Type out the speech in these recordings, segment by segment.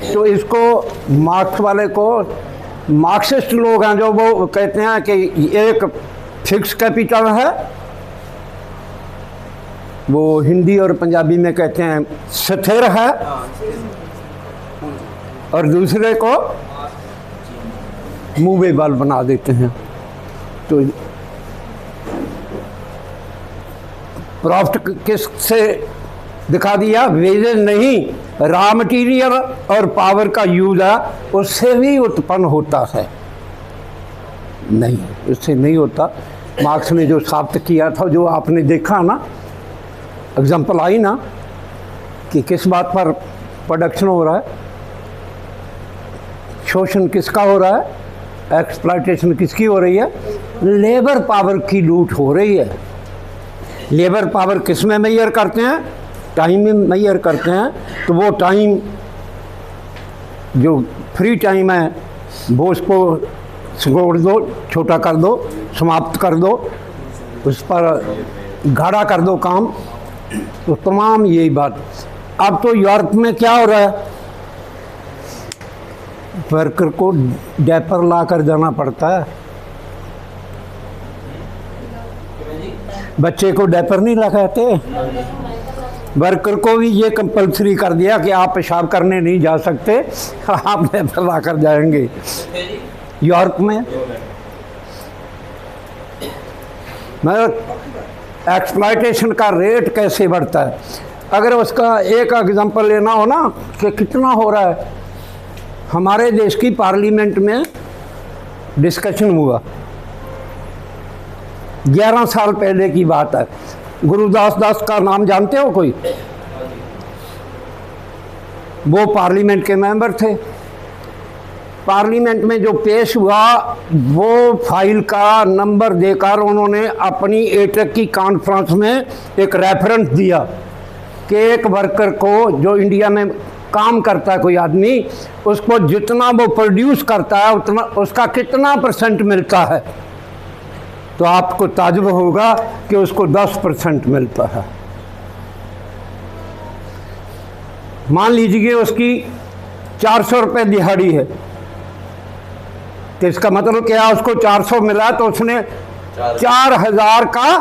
तो इसको मार्क्स वाले को, मार्क्सिस्ट लोग हैं जो वो कहते हैं कि एक फिक्स कैपिटल है, वो हिंदी और पंजाबी में कहते हैं स्थिर है, और दूसरे को मूवेबल बना देते हैं। तो प्रॉफिट किससे दिखा दिया? वेजेज नहीं, रॉ मटेरियल और पावर का यूज है, उससे भी उत्पन्न होता है। नहीं, उससे नहीं होता। मार्क्स ने जो साबित किया था, जो आपने देखा ना, एग्जाम्पल आई ना कि किस बात पर प्रोडक्शन हो रहा है, शोषण किसका हो रहा है, एक्सप्लॉयटेशन किसकी हो रही है? लेबर पावर की लूट हो रही है। लेबर पावर किस में मेजर करते हैं? टाइम में मेजर करते हैं। तो वो टाइम, जो फ्री टाइम है, वो उसको छोड़ दो, छोटा कर दो, समाप्त कर दो, उस पर गाढ़ा कर दो काम। तो तमाम यही बात। अब तो यूरोप में क्या हो रहा है, वर्कर को डायपर ला कर जाना पड़ता है। बच्चे को डायपर नहीं लगाते, वर्कर को भी ये कंपल्सरी कर दिया कि आप पेशाब करने नहीं जा सकते, आप डायपर ला कर जाएंगे। यूरोप में मतलब एक्सप्लॉयटेशन का रेट कैसे बढ़ता है। अगर उसका एक एग्जांपल लेना हो ना कि कितना हो रहा है, हमारे देश की पार्लियामेंट में डिस्कशन हुआ, 11 साल पहले की बात है। गुरुदास दास का नाम जानते हो कोई? वो पार्लियामेंट के मेंबर थे। पार्लियामेंट में जो पेश हुआ, वो फाइल का नंबर देकर उन्होंने अपनी एटेक की कॉन्फ्रेंस में एक रेफरेंस दिया कि एक वर्कर को, जो इंडिया में काम करता है कोई आदमी, उसको जितना वो प्रोड्यूस करता है उतना उसका कितना % मिलता है। तो आपको ताज्जुब होगा कि उसको 10% मिलता है। मान लीजिए उसकी 400 रुपये दिहाड़ी है, तो इसका मतलब क्या, उसको 400 मिला तो उसने 4000 का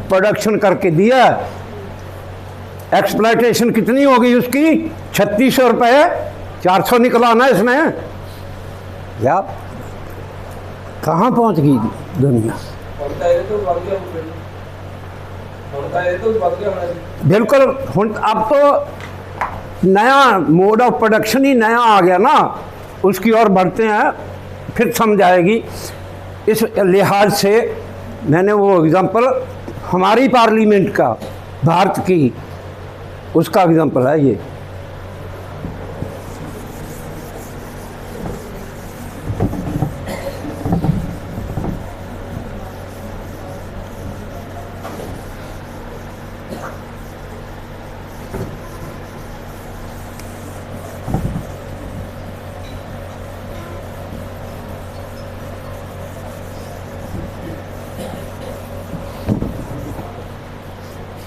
प्रोडक्शन करके दिया। एक्सप्लॉयटेशन कितनी होगी उसकी? 3600 रुपये। 400 निकला ना इसमें, या कहाँ पहुँच गई दुनिया। बिल्कुल। अब तो नया मोड ऑफ प्रोडक्शन ही नया आ गया ना, उसकी ओर बढ़ते हैं, फिर समझ आएगी। इस लिहाज से मैंने वो एग्जांपल हमारी पार्लियामेंट का, भारत की, उसका एग्जांपल है ये।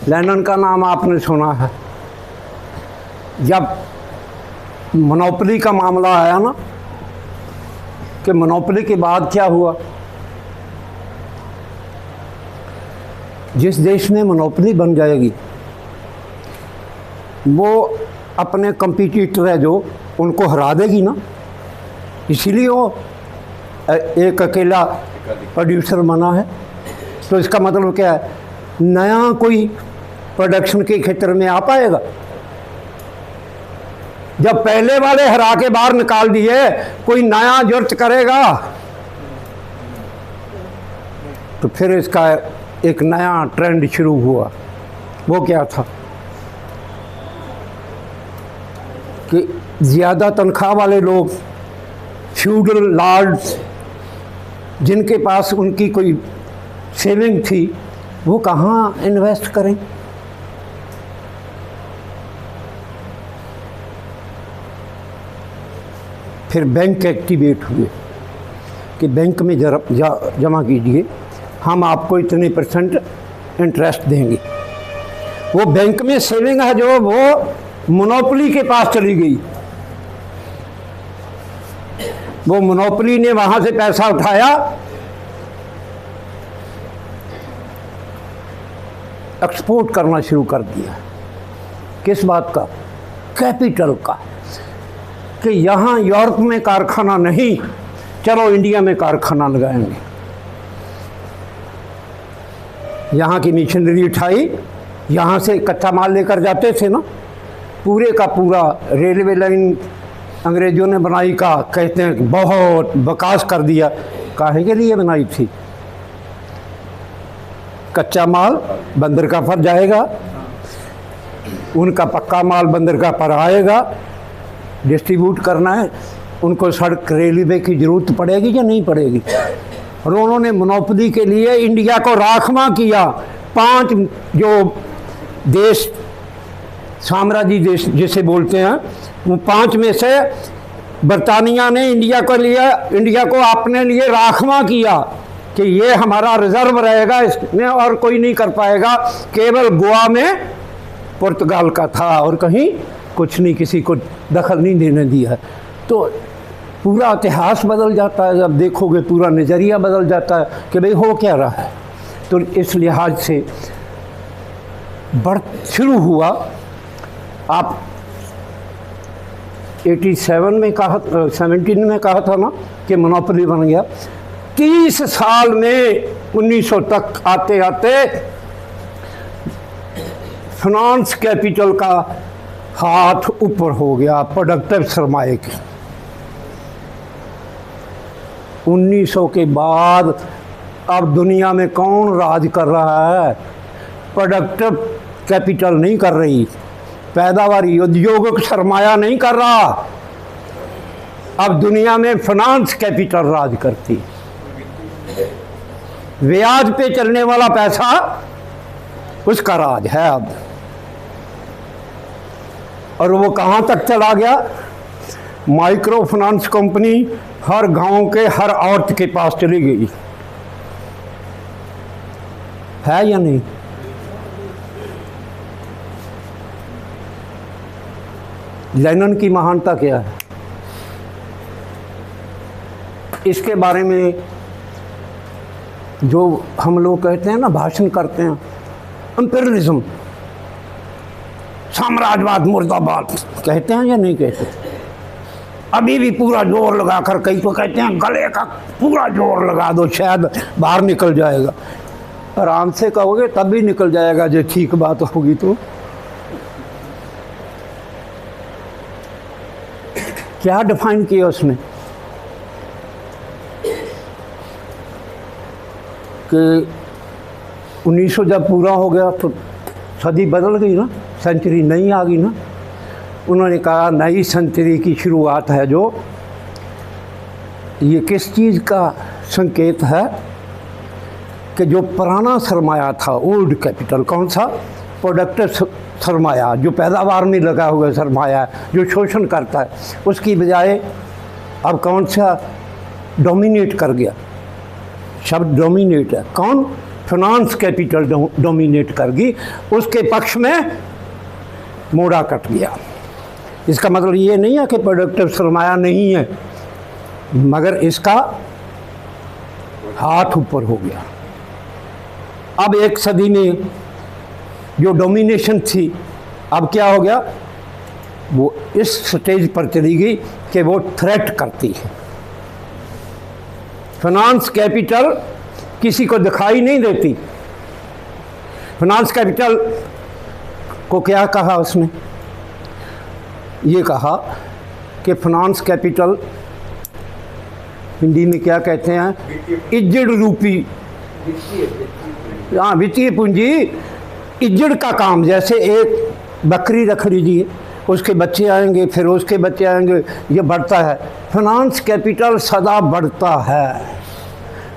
लेनिन का नाम आपने सुना है। जब मोनोपोली का मामला आया ना, कि मोनोपोली के बाद क्या हुआ, जिस देश में मोनोपोली बन जाएगी वो अपने कंपटीटर है जो, उनको हरा देगी ना। इसीलिए वो एक अकेला प्रोड्यूसर बना है। तो इसका मतलब क्या है, नया कोई प्रोडक्शन के क्षेत्र में आ पाएगा? जब पहले वाले हरा के बाहर निकाल दिए, कोई नया जुर्त करेगा? तो फिर इसका एक नया ट्रेंड शुरू हुआ। वो क्या था कि ज़्यादा तनख्वाह वाले लोग, फ्यूडल लॉर्ड्स, जिनके पास उनकी कोई सेविंग थी, वो कहाँ इन्वेस्ट करें? फिर बैंक एक्टिवेट हुए कि बैंक में जमा कीजिए, हम आपको इतने % इंटरेस्ट देंगे। वो बैंक में सेविंग है जो, वो मोनोपोली के पास चली गई। वो मोनोपोली ने वहाँ से पैसा उठाया, एक्सपोर्ट करना शुरू कर दिया। किस बात का? कैपिटल का, कि यहाँ यूरोप में कारखाना नहीं, चलो इंडिया में कारखाना लगाएंगे। यहाँ की मशीनरी उठाई, यहाँ से कच्चा माल लेकर जाते थे ना, पूरे का पूरा रेलवे लाइन अंग्रेज़ों ने बनाई का कहते हैं कि बहुत विकास कर दिया। काहे के लिए बनाई थी? कच्चा माल बंदरगाह पर जाएगा, उनका पक्का माल बंदरगाह पर आएगा, डिस्ट्रीब्यूट करना है, उनको सड़क रेलवे की ज़रूरत पड़ेगी या नहीं पड़ेगी। और उन्होंने मोनोपोली के लिए इंडिया को राखवा किया। 5 जो देश साम्राज्य देश जिसे बोलते हैं, वो 5 में से बरतानिया ने इंडिया को अपने लिए राखवा किया कि ये हमारा रिजर्व रहेगा, इसमें और कोई नहीं कर पाएगा। केवल गोवा में पुर्तगाल का था और कहीं कुछ नहीं, किसी को दखल नहीं देने दिया। तो पूरा इतिहास बदल जाता है, जब देखोगे पूरा नज़रिया बदल जाता है कि भाई हो क्या रहा है। तो इस लिहाज से बढ़ शुरू हुआ। आप 87 में कहा, 17 में कहा था ना कि मोनोपोली बन गया। 30 साल में 1900 तक आते आते फाइनेंस कैपिटल का हाथ ऊपर हो गया प्रोडक्टिव सरमाए के। 1900 के बाद अब दुनिया में कौन राज कर रहा है? प्रोडक्टिव कैपिटल नहीं कर रही, पैदावारी औद्योगिक सरमाया नहीं कर रहा। अब दुनिया में फाइनेंस कैपिटल राज करती। ब्याज पे चलने वाला पैसा उसका राज है अब। और वो कहाँ तक चला गया? माइक्रो फाइनेंस कंपनी हर गांव के हर औरत के पास चली गई है या नहीं? लेनिन की महानता क्या है? इसके बारे में जो हम लोग कहते हैं ना, भाषण करते हैं, इंपीरियलिज्म, साम्राज्यवाद मुर्दाबाद, कहते हैं या नहीं कहते? अभी भी पूरा जोर लगाकर, कई तो कहते हैं गले का पूरा जोर लगा दो शायद बाहर निकल जाएगा। आराम से कहोगे तब भी निकल जाएगा जो ठीक बात होगी। तो क्या डिफाइन किया उसने कि 1900 जब पूरा हो गया तो सदी बदल गई ना, सेंचुरी नई आ गई ना। उन्होंने कहा नई सेंचुरी की शुरुआत है जो, ये किस चीज़ का संकेत है कि जो पुराना सरमाया था, ओल्ड कैपिटल, कौन सा? प्रोडक्टिव सरमाया, जो पैदावार में लगा हुआ सरमाया, जो शोषण करता है, उसकी बजाय अब कौन सा डोमिनेट कर गया? शब्द डोमिनेट है। कौन? फाइनेंस कैपिटल डोमिनेट कर गई, उसके पक्ष में मोड़ा कट गया। इसका मतलब ये नहीं है कि प्रोडक्टिव सरमाया नहीं है, मगर इसका हाथ ऊपर हो गया। अब एक सदी में जो डोमिनेशन थी, अब क्या हो गया? वो इस स्टेज पर चली गई कि वो थ्रेट करती है। फाइनेंस कैपिटल किसी को दिखाई नहीं देती। फाइनेंस कैपिटल को क्या कहा उसने? ये कहा कि फाइनेंस कैपिटल हिंदी में क्या कहते हैं? इज्जड़ रूपी, हाँ, वित्तीय पूंजी, इज्जड़ का काम। जैसे एक बकरी रख लीजिए, उसके बच्चे आएंगे, फिर उसके बच्चे आएंगे, ये बढ़ता है। फाइनेंस कैपिटल सदा बढ़ता है।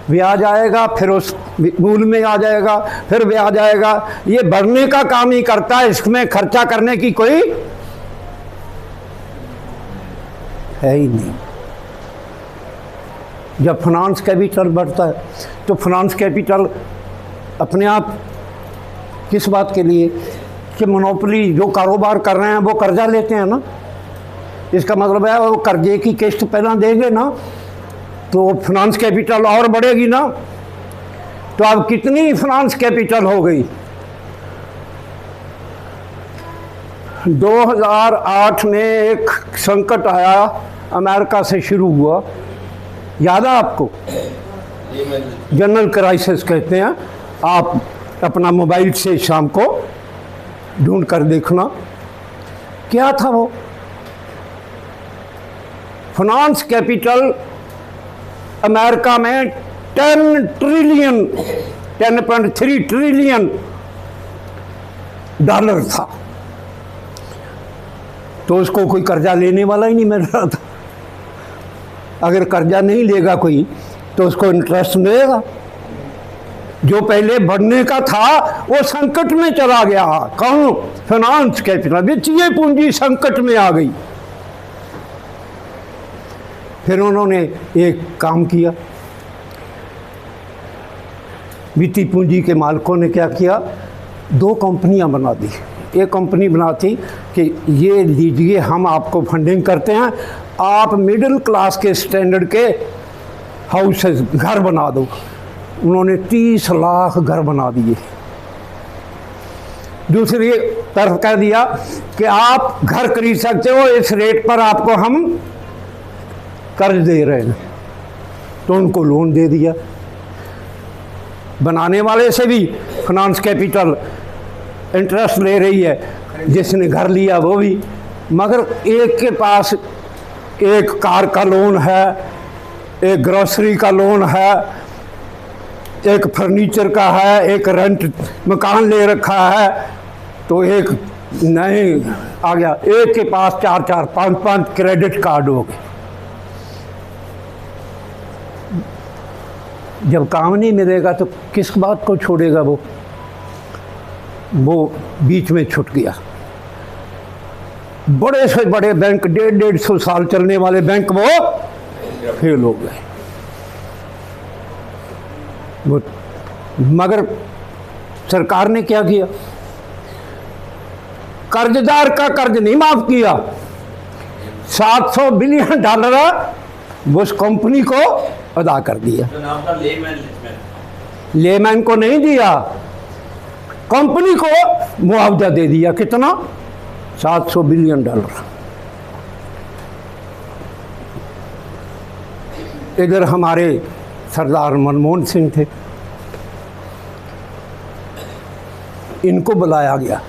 ब्याज आएगा, फिर उस मूल में आ जाएगा, फिर ब्याज आएगा, ये बढ़ने का काम ही करता है। इसमें खर्चा करने की कोई है ही नहीं। जब फाइनेंस कैपिटल बढ़ता है तो फाइनेंस कैपिटल अपने आप किस बात के लिए? कि मोनोपोली जो कारोबार कर रहे हैं वो कर्जा लेते हैं ना। इसका मतलब है वो कर्जे की किस्त पहला देंगे ना, तो फिनांस कैपिटल और बढ़ेगी ना। तो अब कितनी फिनांस कैपिटल हो गई? 2008 में एक संकट आया, अमेरिका से शुरू हुआ, याद है आपको? जनरल क्राइसिस कहते हैं। आप अपना मोबाइल से शाम को ढूंढ कर देखना, क्या था वो। फाइनेंस कैपिटल अमेरिका में 10.3 ट्रिलियन डॉलर था। तो उसको कोई कर्जा लेने वाला ही नहीं मिल रहा था। अगर कर्जा नहीं लेगा कोई तो उसको इंटरेस्ट मिलेगा। जो पहले बढ़ने का था वो संकट में चला गया। कौन? फाइनेंस कैपिटल, वित्तीय पूंजी संकट में आ गई। फिर उन्होंने एक काम किया, वित्तीय पूंजी के मालिकों ने क्या किया, 2 कंपनियां बना दी। एक कंपनी बनाती कि ये लीजिए, हम आपको फंडिंग करते हैं, आप मिडिल क्लास के स्टैंडर्ड के हाउसेस, घर बना दो। उन्होंने 30 लाख घर बना दिए। दूसरी तरफ कह दिया कि आप घर खरीद सकते हो, इस रेट पर आपको हम कर्ज दे रहे हैं। तो उनको लोन दे दिया। बनाने वाले से भी फाइनेंस कैपिटल इंटरेस्ट ले रही है, जिसने घर लिया वो भी। मगर एक के पास एक कार का लोन है, एक ग्रोसरी का लोन है, एक फर्नीचर का है, एक रेंट मकान ले रखा है, तो एक नहीं आ गया। एक के पास 4-4, 5-5 क्रेडिट कार्ड हो गए। जब काम नहीं मिलेगा तो किस बात को छोड़ेगा वो बीच में छूट गया। बड़े से बड़े बैंक, 150 साल चलने वाले बैंक वो फेल हो गए। वो मगर सरकार ने क्या किया, कर्जदार का कर्ज नहीं माफ किया। $700 बिलियन उस कंपनी को अदा कर दिया। तो नाम था लेमैन को नहीं दिया, कंपनी को मुआवजा दे दिया। कितना? $700 बिलियन। इधर हमारे सरदार मनमोहन सिंह थे, इनको बुलाया गया।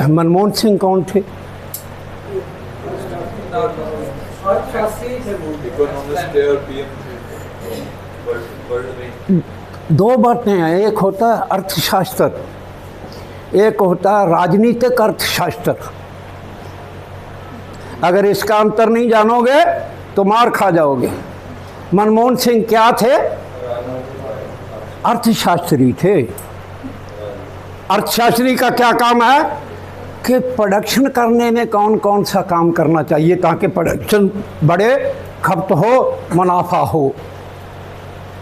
मनमोहन सिंह कौन थे? दो बातें हैं, एक होता है अर्थशास्त्र, एक होता है राजनीतिक अर्थशास्त्र। अगर इसका अंतर नहीं जानोगे तो मार खा जाओगे। मनमोहन सिंह क्या थे? अर्थशास्त्री थे। अर्थशास्त्री का क्या काम है कि प्रोडक्शन करने में कौन कौन सा काम करना चाहिए ताकि प्रोडक्शन बढ़े, खपत हो, मुनाफा हो।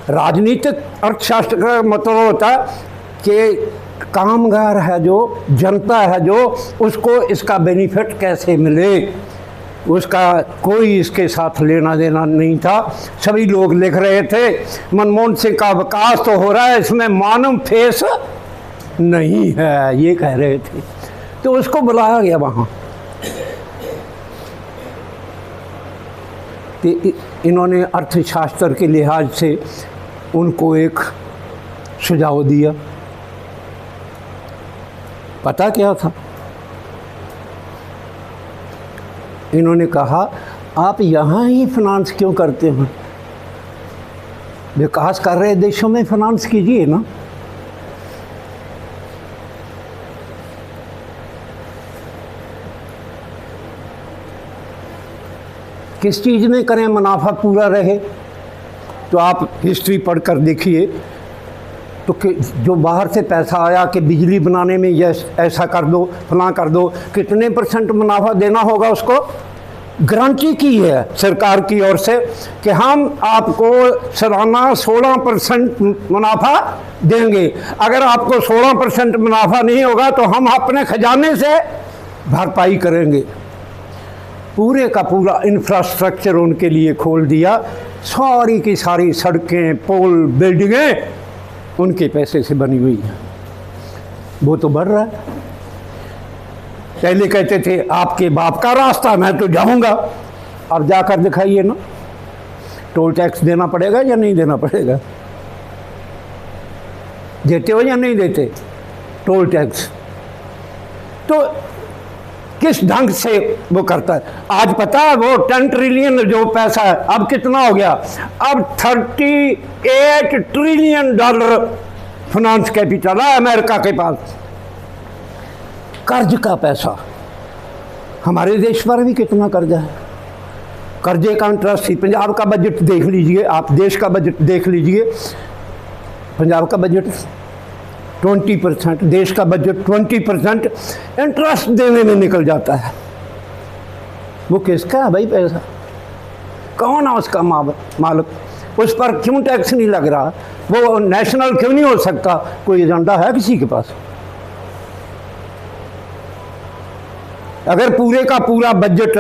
राजनीतिक अर्थशास्त्र का मतलब होता है कि कामगार है जो, जनता है जो, उसको इसका बेनिफिट कैसे मिले, उसका कोई इसके साथ लेना देना नहीं था। सभी लोग लिख रहे थे मनमोहन सिंह का विकास तो हो रहा है, इसमें मानव फेस नहीं है, ये कह रहे थे। तो उसको बुलाया गया वहाँ। इन्होंने अर्थशास्त्र के लिहाज से उनको एक सुझाव दिया। पता क्या था? इन्होंने कहा आप यहाँ ही फाइनेंस क्यों करते हैं? विकास कर रहे देशों में फाइनेंस कीजिए ना। किस चीज़ में करें मुनाफा पूरा रहे? तो आप हिस्ट्री पढ़कर देखिए तो कि जो बाहर से पैसा आया कि बिजली बनाने में ये ऐसा कर दो, फलां कर दो, कितने % मुनाफा देना होगा उसको गारंटी की है सरकार की ओर से कि हम आपको सालाना 16% मुनाफा देंगे। अगर आपको 16% मुनाफा नहीं होगा तो हम अपने खजाने से भरपाई करेंगे। पूरे का पूरा इंफ्रास्ट्रक्चर उनके लिए खोल दिया। सारी की सारी सड़कें, पुल, बिल्डिंगें उनके पैसे से बनी हुई हैं। वो तो बढ़ रहा है। पहले कहते थे आपके बाप का रास्ता, मैं तो जाऊंगा। अब जाकर दिखाइए ना, टोल टैक्स देना पड़ेगा या नहीं देना पड़ेगा? देते हो या नहीं देते टोल टैक्स? तो किस ढंग से वो करता है? आज पता है वो 10 ट्रिलियन जो पैसा है अब कितना हो गया? अब 38 ट्रिलियन डॉलर फाइनेंस कैपिटल है अमेरिका के पास, कर्ज का पैसा। हमारे देश पर भी कितना कर्जा है, कर्जे का इंटरेस्ट। पंजाब का बजट देख लीजिए आप, देश का बजट देख लीजिए। पंजाब का बजट 20%, देश का बजट 20% इंटरेस्ट देने में निकल जाता है। वो किसका है भाई पैसा? कौन है उसका मालिक? उस पर क्यों टैक्स नहीं लग रहा? वो नेशनल क्यों नहीं हो सकता? कोई एजेंडा है किसी के पास? अगर पूरे का पूरा बजट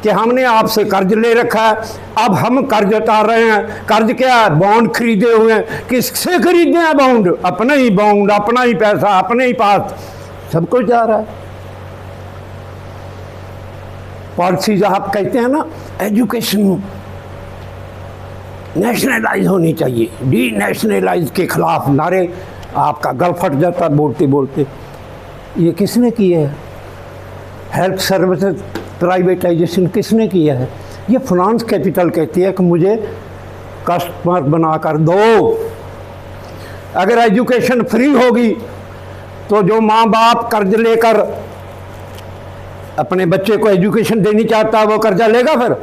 कि हमने आपसे कर्ज ले रखा है, अब हम कर्ज उतार रहे हैं। कर्ज क्या है? बॉन्ड खरीदे हुए हैं। किससे खरीदे हैं बॉन्ड? अपने ही बॉन्ड, अपना ही पैसा, अपने ही पास सब कुछ जा रहा है। पॉलिसीज आप कहते हैं ना, एजुकेशन नेशनलाइज होनी चाहिए, डी नेशनलाइज के खिलाफ नारे, आपका गल फट जाता बोलते बोलते। ये किसने किया है? हेल्थ सर्विसेज प्राइवेटाइजेशन किसने किया है? ये फाइनेंस कैपिटल कहती है कि मुझे कस्टमर बनाकर दो। अगर एजुकेशन फ्री होगी तो जो माँ बाप कर्ज लेकर अपने बच्चे को एजुकेशन देनी चाहता है वो कर्जा लेगा फिर?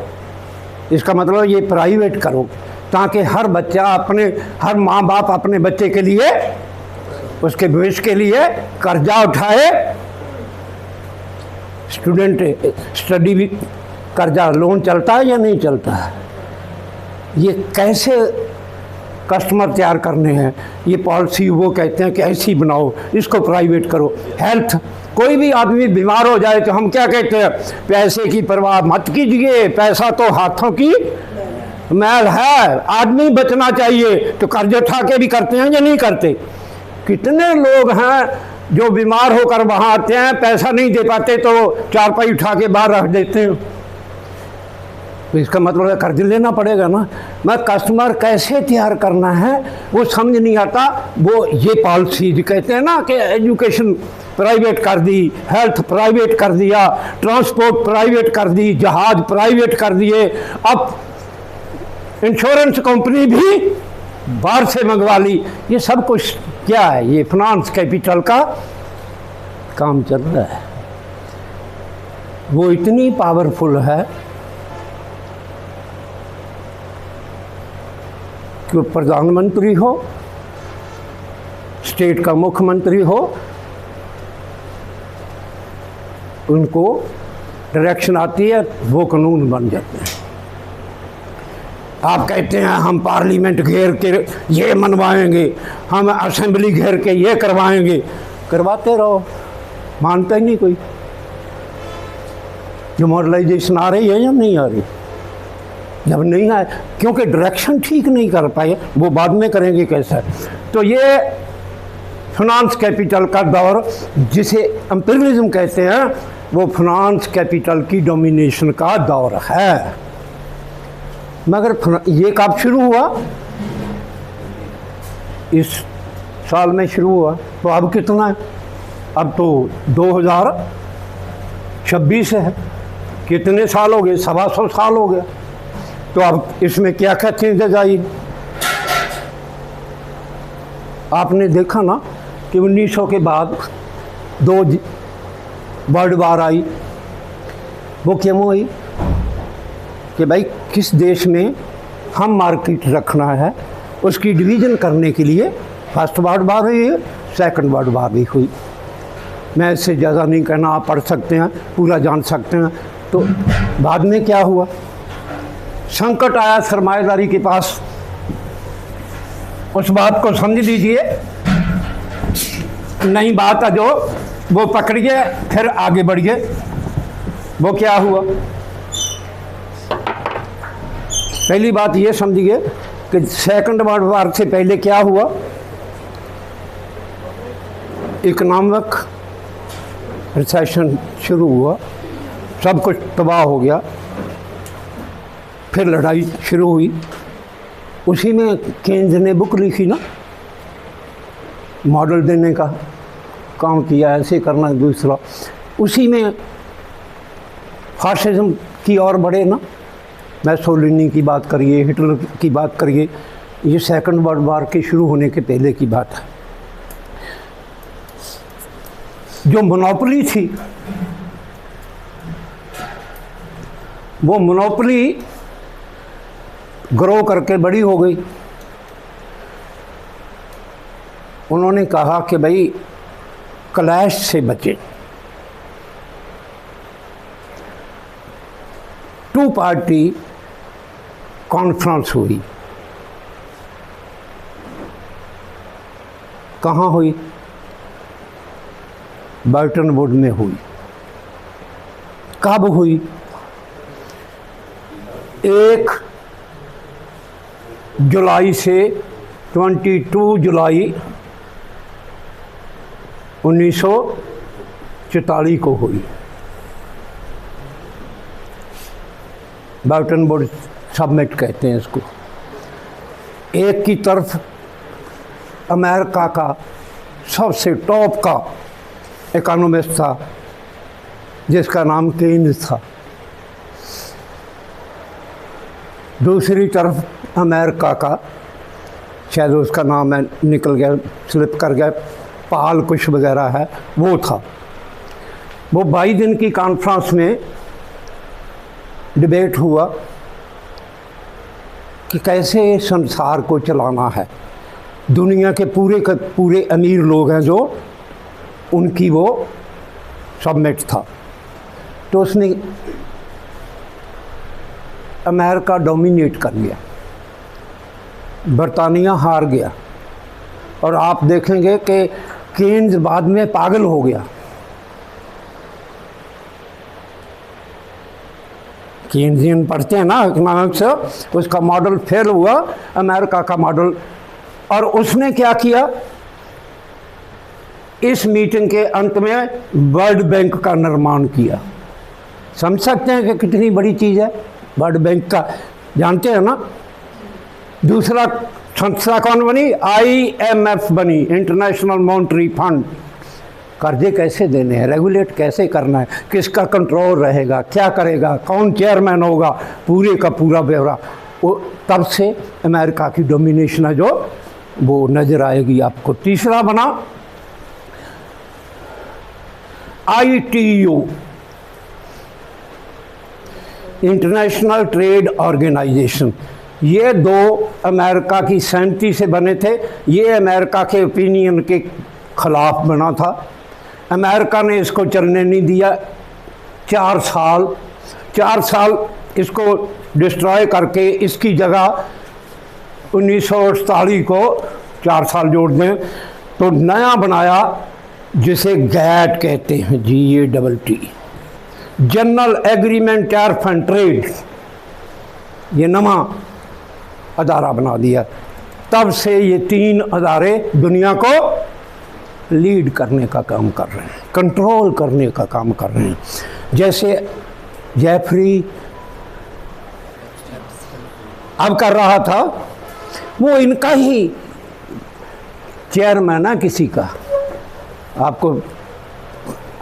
इसका मतलब ये प्राइवेट करो ताकि हर बच्चा हर माँ बाप अपने बच्चे के लिए, उसके भविष्य के लिए कर्जा उठाए। स्टूडेंट स्टडी भी कर्जा लोन चलता है या नहीं चलता है? ये कैसे कस्टमर तैयार करने हैं? ये पॉलिसी वो कहते हैं कि ऐसी बनाओ, इसको प्राइवेट करो। हेल्थ, कोई भी आदमी बीमार हो जाए तो हम क्या कहते हैं? पैसे की परवाह मत कीजिए, पैसा तो हाथों की मैल है, आदमी बचना चाहिए। तो कर्ज उठा के भी करते हैं या नहीं करते? कितने लोग हैं जो बीमार होकर वहाँ आते हैं, पैसा नहीं दे पाते तो चारपाई उठा के बाहर रख देते हैं। तो इसका मतलब है कर्ज लेना पड़ेगा ना। मैं कस्टमर कैसे तैयार करना है वो समझ नहीं आता। वो ये पॉलिसी कहते हैं ना कि एजुकेशन प्राइवेट कर दी, हेल्थ प्राइवेट कर दिया, ट्रांसपोर्ट प्राइवेट कर दी, जहाज प्राइवेट कर दिए, अब इंश्योरेंस कंपनी भी बाहर से मंगवा ली। ये सब कुछ क्या है? ये फाइनेंस कैपिटल का काम चल रहा है। वो इतनी पावरफुल है कि प्रधानमंत्री हो, स्टेट का मुख्यमंत्री हो, उनको डायरेक्शन आती है, वो कानून बन जाते हैं। आप कहते हैं हम पार्लियामेंट घेर के ये मनवाएंगे, हम असेंबली घेर के ये करवाएंगे। करवाते रहो, मानता ही नहीं कोई। डिमोरलाइजेशन आ रही है या नहीं आ रही? जब नहीं आए, क्योंकि डायरेक्शन ठीक नहीं कर पाए, वो बाद में करेंगे कैसा? तो ये फाइनेंस कैपिटल का दौर, जिसे एम्पिरियलिज्म कहते हैं, वो फाइनेंस कैपिटल की डोमिनेशन का दौर है। मगर ये कब शुरू हुआ? इस साल में शुरू हुआ। तो अब कितना है? अब तो 2026 है। कितने साल हो गए? 125 साल हो गया। तो अब इसमें क्या क्या चेंजेज आई? आपने देखा ना कि 1900 के बाद 2 वर्ल्ड वार आई। वो क्यों हुई? कि भाई किस देश में हम मार्केट रखना है, उसकी डिवीज़न करने के लिए फर्स्ट वर्ल्ड वार हुई, सेकंड वर्ल्ड वार भी हुई। मैं इससे ज़्यादा नहीं कहना, आप पढ़ सकते हैं, पूरा जान सकते हैं। तो बाद में क्या हुआ? संकट आया सरमाएदारी के पास। उस बात को समझ लीजिए, नई बात है जो वो पकड़िए, फिर आगे बढ़िए। वो क्या हुआ? पहली बात ये समझिए कि सेकंड वर्ल्ड वार से पहले क्या हुआ, इकोनॉमिक रिसेशन शुरू हुआ, सब कुछ तबाह हो गया, फिर लड़ाई शुरू हुई। उसी में केन्स ने बुक लिखी ना, मॉडल देने का काम किया, ऐसे करना दूसरा। उसी में फासिज्म की ओर बढ़े ना, मैसोलिनी की बात करिए, हिटलर की बात करिए, ये सेकंड वर्ल्ड वार के शुरू होने के पहले की बात है। जो मोनोपोली थी, वो मोनोपोली ग्रो करके बड़ी हो गई। उन्होंने कहा कि भाई क्लैश से बचे। टू पार्टी कॉन्फ्रेंस हुई। कहाँ हुई? बर्टन वुड में हुई। कब हुई? 1 जुलाई से 22 जुलाई 1944 को हुई। बर्टन वुड सबमिट कहते हैं इसको। एक की तरफ अमेरिका का सबसे टॉप का इकोनॉमिस्ट था जिसका नाम केन्स था, दूसरी तरफ अमेरिका का, शायद उसका नाम है निकल गया, स्लिप कर गया, पाल कुछ वगैरह है, वो था। वो 22 दिन की कॉन्फ्रेंस में डिबेट हुआ कि कैसे संसार को चलाना है। दुनिया के पूरे अमीर लोग हैं जो, उनकी वो सबमिट था। तो उसने अमेरिका डोमिनेट कर लिया, बरतानिया हार गया। और आप देखेंगे कि केन्स बाद में पागल हो गया। केन्सियन पढ़ते हैं ना इकोनॉमिक्स, उसका मॉडल फेल हुआ, अमेरिका का मॉडल। और उसने क्या किया, इस मीटिंग के अंत में वर्ल्ड बैंक का निर्माण किया। समझ सकते हैं कि कितनी बड़ी चीज़ है वर्ल्ड बैंक का, जानते हैं ना। दूसरा संस्था कौन बनी? IMF बनी, इंटरनेशनल मॉनेटरी फंड। कर्जे कैसे देने हैं, रेगुलेट कैसे करना है, किसका कंट्रोल रहेगा, क्या करेगा, कौन चेयरमैन होगा, पूरे का पूरा ब्यौरा। वो तब से अमेरिका की डोमिनेशन है जो वो नज़र आएगी आपको। तीसरा बना ITU, इंटरनेशनल ट्रेड ऑर्गेनाइजेशन। ये 2 अमेरिका की सहमति से बने थे। ये अमेरिका के ओपिनियन के खिलाफ बना था। अमेरिका ने इसको चलने नहीं दिया। 4 साल इसको डिस्ट्रॉय करके इसकी जगह 1948 को 4 साल जोड़ दें तो नया बनाया, जिसे गैट कहते हैं, GATT, general agreement tariff and trade. ये नवा अदारा बना दिया। तब से ये 3 अदारे दुनिया को लीड करने का काम कर रहे हैं, कंट्रोल करने का काम कर रहे हैं। जैसे जेफरी अब कर रहा था, वो इनका ही चेयरमैन है किसी का। आपको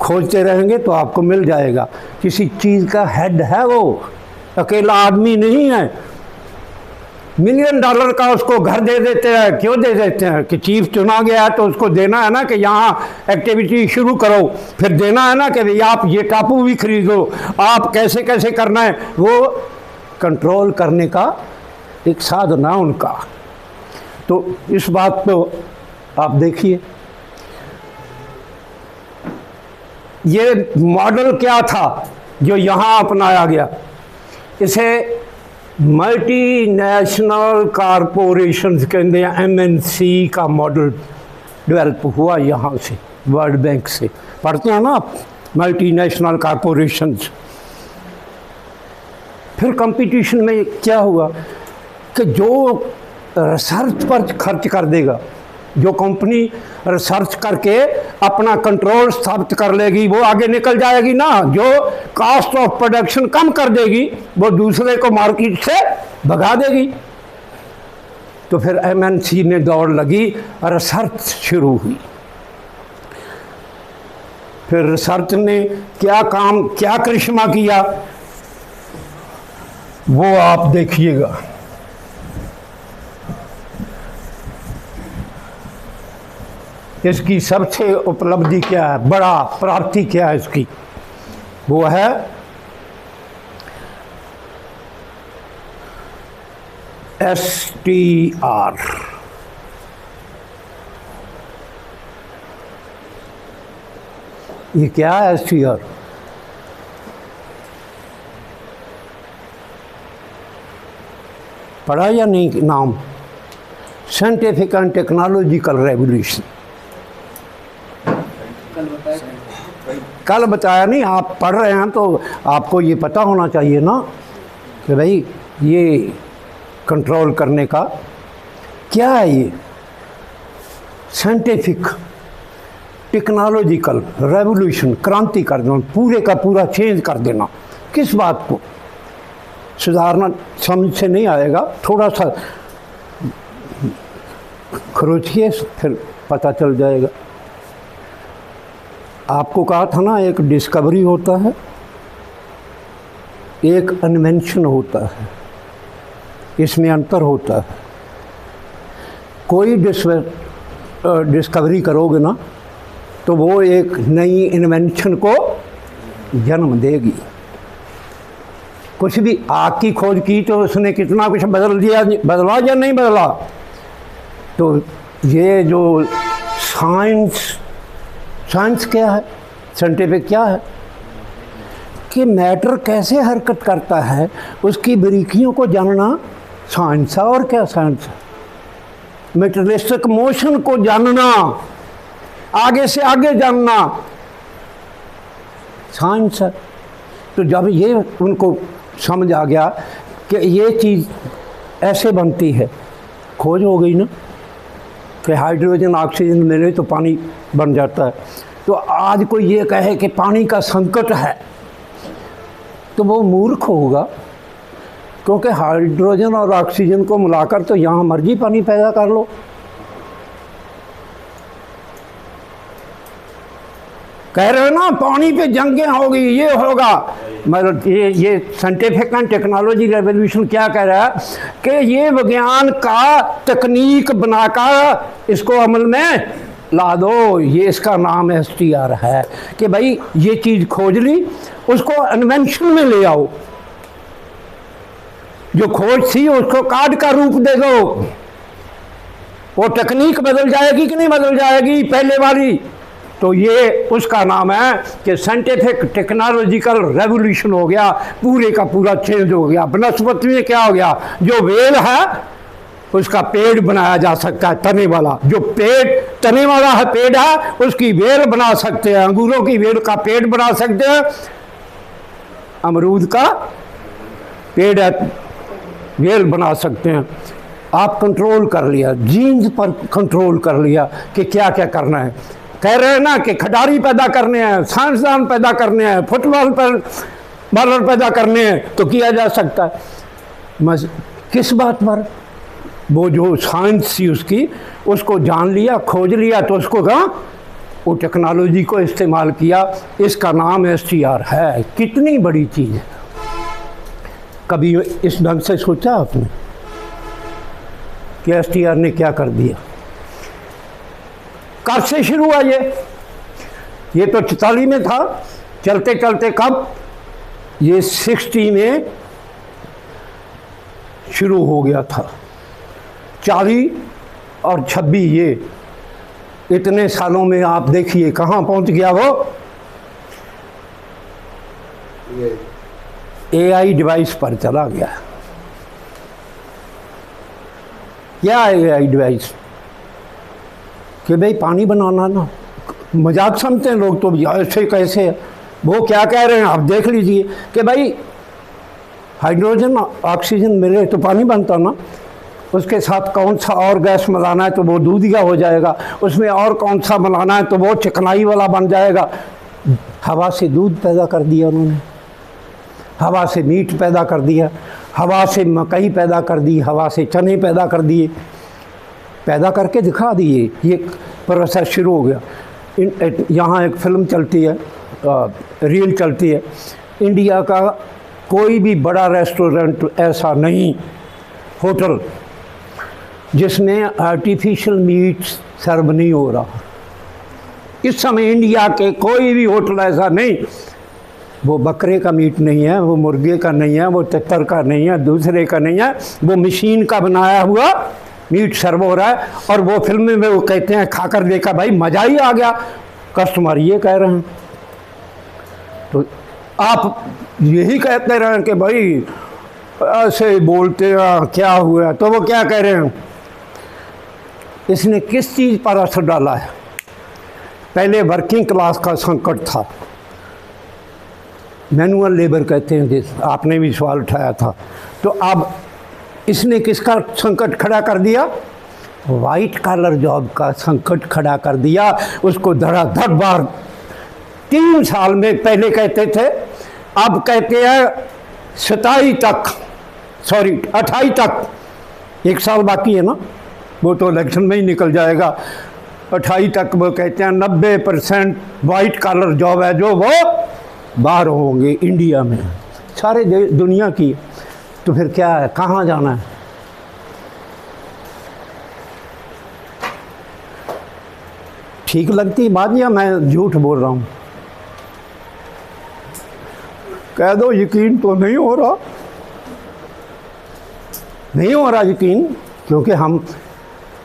खोजते रहेंगे तो आपको मिल जाएगा। किसी चीज़ का हेड है वो, अकेला आदमी नहीं है। $1 मिलियन का उसको घर दे देते हैं। क्यों दे देते हैं? कि चीफ चुना गया है तो उसको देना है ना कि यहाँ एक्टिविटी शुरू करो, फिर देना है ना कि भाई आप ये टापू भी खरीदो, आप कैसे कैसे करना है। वो कंट्रोल करने का एक साधन है उनका। तो इस बात को आप देखिए, ये मॉडल क्या था जो यहाँ अपनाया गया। इसे मल्टीनेशनल कॉरपोरेशंस कहते हैं, MNC का मॉडल डेवलप हुआ यहाँ से, वर्ल्ड बैंक से। पढ़ते हैं ना आप, मल्टीनेशनल कॉरपोरेशंस। फिर कंपटीशन में क्या हुआ कि जो रिसर्च पर खर्च कर देगा, जो कंपनी रिसर्च करके अपना कंट्रोल स्थापित कर लेगी वो आगे निकल जाएगी ना, जो कॉस्ट ऑफ प्रोडक्शन कम कर देगी वो दूसरे को मार्केट से भगा देगी। तो फिर एमएनसी में दौड़ लगी, रिसर्च शुरू हुई। फिर रिसर्च ने क्या काम, क्या करिश्मा किया वो आप देखिएगा। इसकी सबसे उपलब्धि क्या है, बड़ा प्राप्ति क्या है इसकी, वो है STR। ये क्या है STR? पढ़ा या नहीं नाम? Scientific and technological revolution. कल बताया नहीं, आप पढ़ रहे हैं तो आपको ये पता होना चाहिए ना कि भाई ये कंट्रोल करने का क्या है, ये साइंटिफिक टेक्नोलॉजिकल रेवोल्यूशन, क्रांति कर देना, पूरे का पूरा चेंज कर देना। किस बात को सुधारना समझ से नहीं आएगा, थोड़ा सा खरोचिए फिर पता चल जाएगा। आपको कहा था ना, एक डिस्कवरी होता है, एक इन्वेंशन होता है, इसमें अंतर होता है। कोई डिस्कवरी करोगे ना तो वो एक नई इन्वेंशन को जन्म देगी। कुछ भी आग की खोज की तो उसने कितना कुछ बदल दिया, बदला या नहीं बदला। तो ये जो साइंस क्या है, साइंटिफिक क्या है कि मैटर कैसे हरकत करता है उसकी बारीकियों को जानना साइंस है। और क्या साइंस है? मेटेरियलिस्टिक मोशन को जानना, आगे से आगे जानना साइंस है। तो जब ये उनको समझ आ गया कि ये चीज़ ऐसे बनती है, खोज हो गई ना कि हाइड्रोजन ऑक्सीजन मिले तो पानी बन जाता है। तो आज कोई ये कहे कि पानी का संकट है तो वो मूर्ख होगा, क्योंकि हाइड्रोजन और ऑक्सीजन को मिलाकर तो यहाँ मर्जी पानी पैदा कर लो। कह रहे हो ना पानी पे जंगें होगी, ये होगा, मतलब ये साइंटिफिक एंड टेक्नोलॉजी रेवोल्यूशन क्या कह रहा है कि ये विज्ञान का तकनीक बनाकर इसको अमल में ला दो। ये इसका नाम STR है कि भाई ये चीज़ खोज ली, उसको इन्वेंशन में ले आओ। जो खोज थी उसको कार्ड का रूप दे दो, वो तकनीक बदल जाएगी कि नहीं बदल जाएगी पहले वाली। तो ये उसका नाम है कि साइंटिफिक टेक्नोलॉजिकल रेवोल्यूशन हो गया, पूरे का पूरा चेंज हो गया। वनस्पति में क्या हो गया, जो वेल है उसका पेड़ बनाया जा सकता है, तने वाला। जो तने वाला है पेड़ है उसकी वेल बना सकते हैं, अंगूरों की वेल का पेड़ बना सकते हैं, अमरूद का पेड़ है वेल बना सकते हैं। आप कंट्रोल कर लिया, जीन्स पर कंट्रोल कर लिया कि क्या क्या करना है। कह रहे हैं ना कि खिडारी पैदा करने हैं, साइंसदान पैदा करने हैं, फुटबॉल पर बॉलर पैदा करने हैं, तो किया जा सकता है। किस बात पर? वो जो साइंस थी उसकी, उसको जान लिया, खोज लिया, तो उसको कहा वो टेक्नोलॉजी को इस्तेमाल किया। इसका नाम STR है। कितनी बड़ी चीज़ है। कभी इस ढंग से सोचा आपने कि STR ने क्या कर दिया? कब से शुरू हुआ ये तो 44 में था, चलते चलते कब ये 60 में शुरू हो गया था। 40 और 26 ये इतने सालों में आप देखिए कहाँ पहुंच गया वो। AI डिवाइस पर चला गया। क्या AI डिवाइस कि भाई पानी बनाना ना, मजाक समझते हैं लोग तो, ऐसे कैसे। वो क्या कह रहे हैं आप देख लीजिए कि भाई हाइड्रोजन ऑक्सीजन मिले तो पानी बनता ना, उसके साथ कौन सा और गैस मिलाना है तो वो दूधिया हो जाएगा, उसमें और कौन सा मिलाना है तो वो चिकनाई वाला बन जाएगा। हवा से दूध पैदा कर दिया उन्होंने, हवा से मीट पैदा कर दिया, हवा से मकई पैदा कर दी, हवा से चने पैदा कर दिए, पैदा करके दिखा दिए। ये प्रोसेस शुरू हो गया। यहाँ एक फ़िल्म चलती है, रील चलती है, इंडिया का कोई भी बड़ा रेस्टोरेंट ऐसा नहीं, होटल, जिसमें आर्टिफिशियल मीट सर्व नहीं हो रहा। इस समय इंडिया के कोई भी होटल ऐसा नहीं, वो बकरे का मीट नहीं है, वो मुर्गे का नहीं है, वो तितर का नहीं है, दूसरे का नहीं है, वो मशीन का बनाया हुआ मीट सर्व हो रहा है। और वो फिल्म में वो कहते हैं, खाकर देखा भाई मज़ा ही आ गया, कस्टमर ये कह रहे हैं। तो आप यही कहते रहें कि भाई ऐसे बोलते हैं क्या हुआ, तो वो क्या कह रहे हैं, इसने किस चीज़ पर असर डाला है। पहले वर्किंग क्लास का संकट था, मैनुअल लेबर कहते हैं, जिस आपने भी सवाल उठाया था। तो अब इसने किसका संकट खड़ा कर दिया, वाइट कॉलर जॉब का संकट खड़ा कर दिया। उसको धड़ाधड़ बार 3 साल में, पहले कहते थे, अब कहते हैं 27 तक, सॉरी 28 तक, 1 साल बाकी है ना, वो तो इलेक्शन में ही निकल जाएगा। 28 तक वो कहते हैं 90% वाइट कॉलर जॉब है जो वो बाहर होंगे इंडिया में, सारे दुनिया की। तो फिर क्या है, कहाँ जाना है। ठीक लगती बात या मैं झूठ बोल रहा हूँ, कह दो यकीन तो नहीं हो रहा, नहीं हो रहा यकीन, क्योंकि हम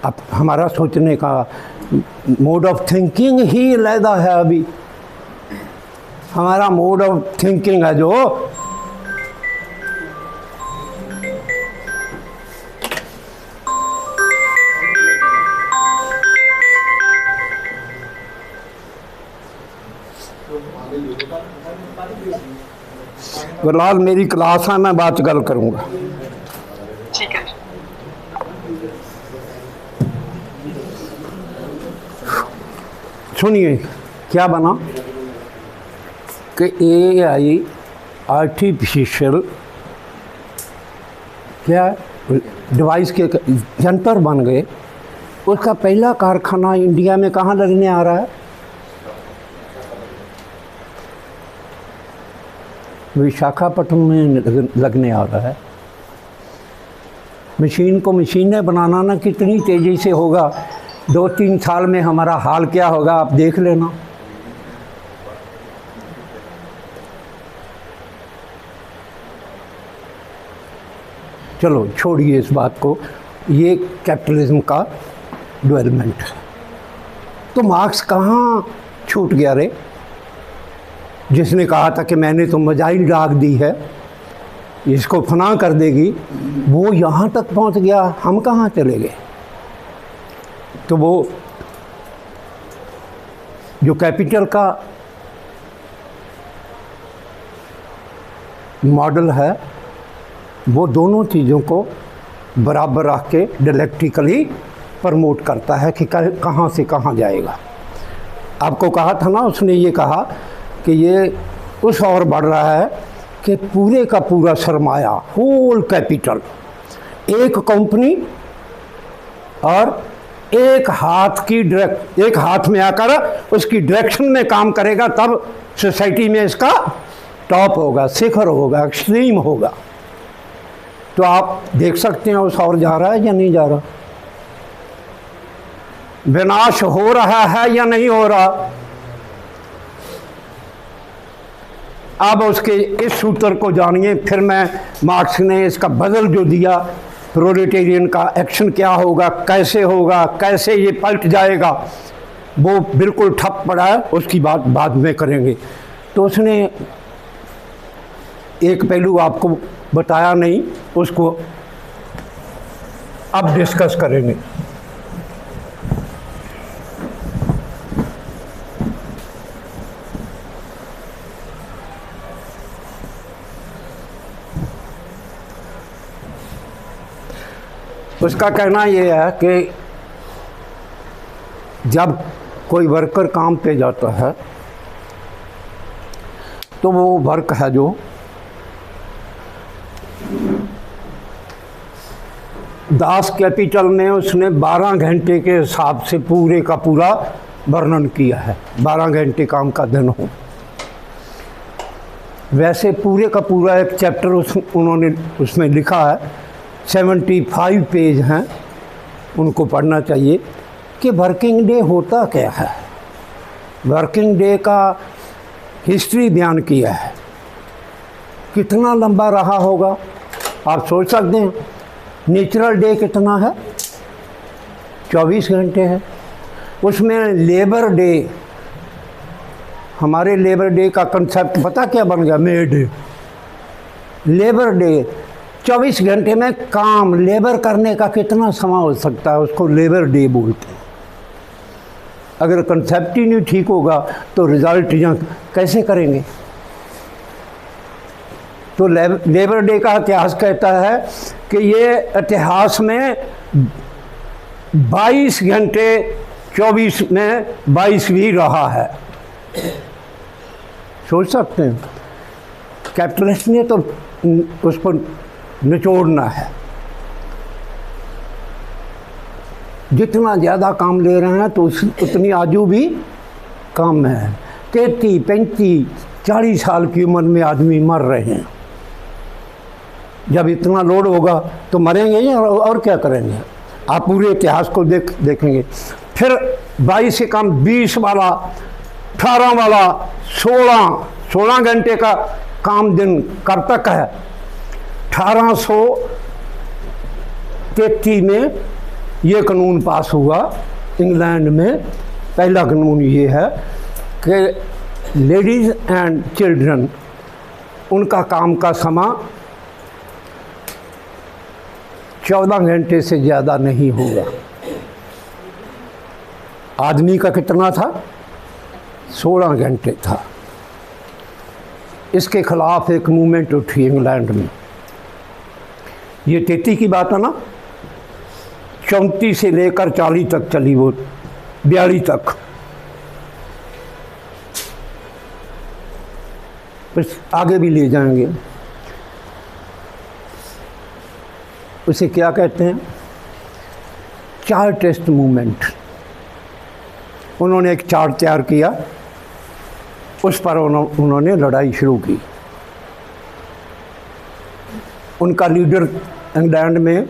अब हमारा सोचने का मोड ऑफ थिंकिंग ही अलहदा है। अभी हमारा मोड ऑफ थिंकिंग है जो फिलहाल मेरी क्लास है, मैं बात गल करूँगा। ठीक है। सुनिए क्या बना कि AI आर्टिफिशियल क्या डिवाइस के जंतर बन गए। उसका पहला कारखाना इंडिया में कहाँ लगने आ रहा है, विशाखापट्टनम में लगने आ रहा है। मशीन को मशीनें बनाना ना कितनी तेज़ी से होगा, 2-3 साल में हमारा हाल क्या होगा आप देख लेना। चलो छोड़िए इस बात को, ये कैपिटलिज्म का डेवलपमेंट है। तो मार्क्स कहाँ छूट गया रे, जिसने कहा था कि मैंने तो मिसाइल दाग दी है, इसको फना कर देगी, वो यहाँ तक पहुँच गया, हम कहाँ चले गए। तो वो जो कैपिटल का मॉडल है वो दोनों चीज़ों को बराबर रख के डायलेक्टिकली प्रमोट करता है कि कहाँ से कहाँ जाएगा। आपको कहा था ना, उसने ये कहा कि ये उस और बढ़ रहा है कि पूरे का पूरा सरमाया, होल कैपिटल एक कंपनी और एक हाथ में आकर उसकी डायरेक्शन में काम करेगा, तब सोसाइटी में इसका टॉप होगा, शिखर होगा, एक्सट्रीम होगा। तो आप देख सकते हैं उस और जा रहा है या नहीं जा रहा, विनाश हो रहा है या नहीं हो रहा। अब उसके इस सूत्र को जानिए, फिर मैं मार्क्स ने इसका बदल जो दिया, प्रोलेटेरियन का एक्शन क्या होगा, कैसे होगा, कैसे ये पलट जाएगा, वो बिल्कुल ठप पड़ा है, उसकी बात बाद में करेंगे। तो उसने एक पहलू आपको बताया नहीं, उसको अब डिस्कस करेंगे। उसका कहना ये है कि जब कोई वर्कर काम पे जाता है तो वो वर्क है जो दास कैपिटल में उसने 12 घंटे के हिसाब से पूरे का पूरा वर्णन किया है, 12 घंटे काम का दिन हो। वैसे पूरे का पूरा एक चैप्टर उन्होंने उसमें लिखा है, 75 पेज हैं, उनको पढ़ना चाहिए कि वर्किंग डे होता क्या है। वर्किंग डे का हिस्ट्री बयान किया है, कितना लंबा रहा होगा आप सोच सकते हैं। नेचुरल डे कितना है, 24 घंटे है। उसमें लेबर डे, हमारे लेबर डे का कंसेप्ट पता क्या बन गया, मे डे। लेबर डे 24 घंटे में काम लेबर करने का कितना समय हो सकता है, उसको लेबर डे बोलते हैं। अगर कंसेप्ट ही नहीं ठीक होगा तो रिजल्ट यहाँ कैसे करेंगे। तो लेबर डे का इतिहास कहता है कि ये इतिहास में 22 घंटे 24 में 22 भी रहा है। सोच सकते हैं, कैपिटलिस्ट ने तो उस पर निचोड़ना है। जितना ज़्यादा काम ले रहे हैं तो उतनी आयु भी कम है। 33, 35, 40 साल की उम्र में आदमी मर रहे हैं। जब इतना लोड होगा तो मरेंगे ही, और क्या करेंगे। आप पूरे इतिहास को देखेंगे। फिर 22 से कम 20 वाला, 18 वाला, 16 घंटे का काम दिन कब तक है। 1833 में ये कानून पास हुआ इंग्लैंड में। पहला कानून ये है कि लेडीज़ एंड चिल्ड्रन, उनका काम का समय 14 घंटे से ज़्यादा नहीं होगा। आदमी का कितना था, 16 घंटे था। इसके खिलाफ एक मूवमेंट उठी इंग्लैंड में। ये 33 की बात है ना, 34 से लेकर 40 तक चली, वो 42 तक। बस आगे भी ले जाएंगे। उसे क्या कहते हैं, चार्टिस्ट मूवमेंट। उन्होंने एक चार्ट तैयार किया, उस पर उन्होंने लड़ाई शुरू की। उनका लीडर इंग्लैंड में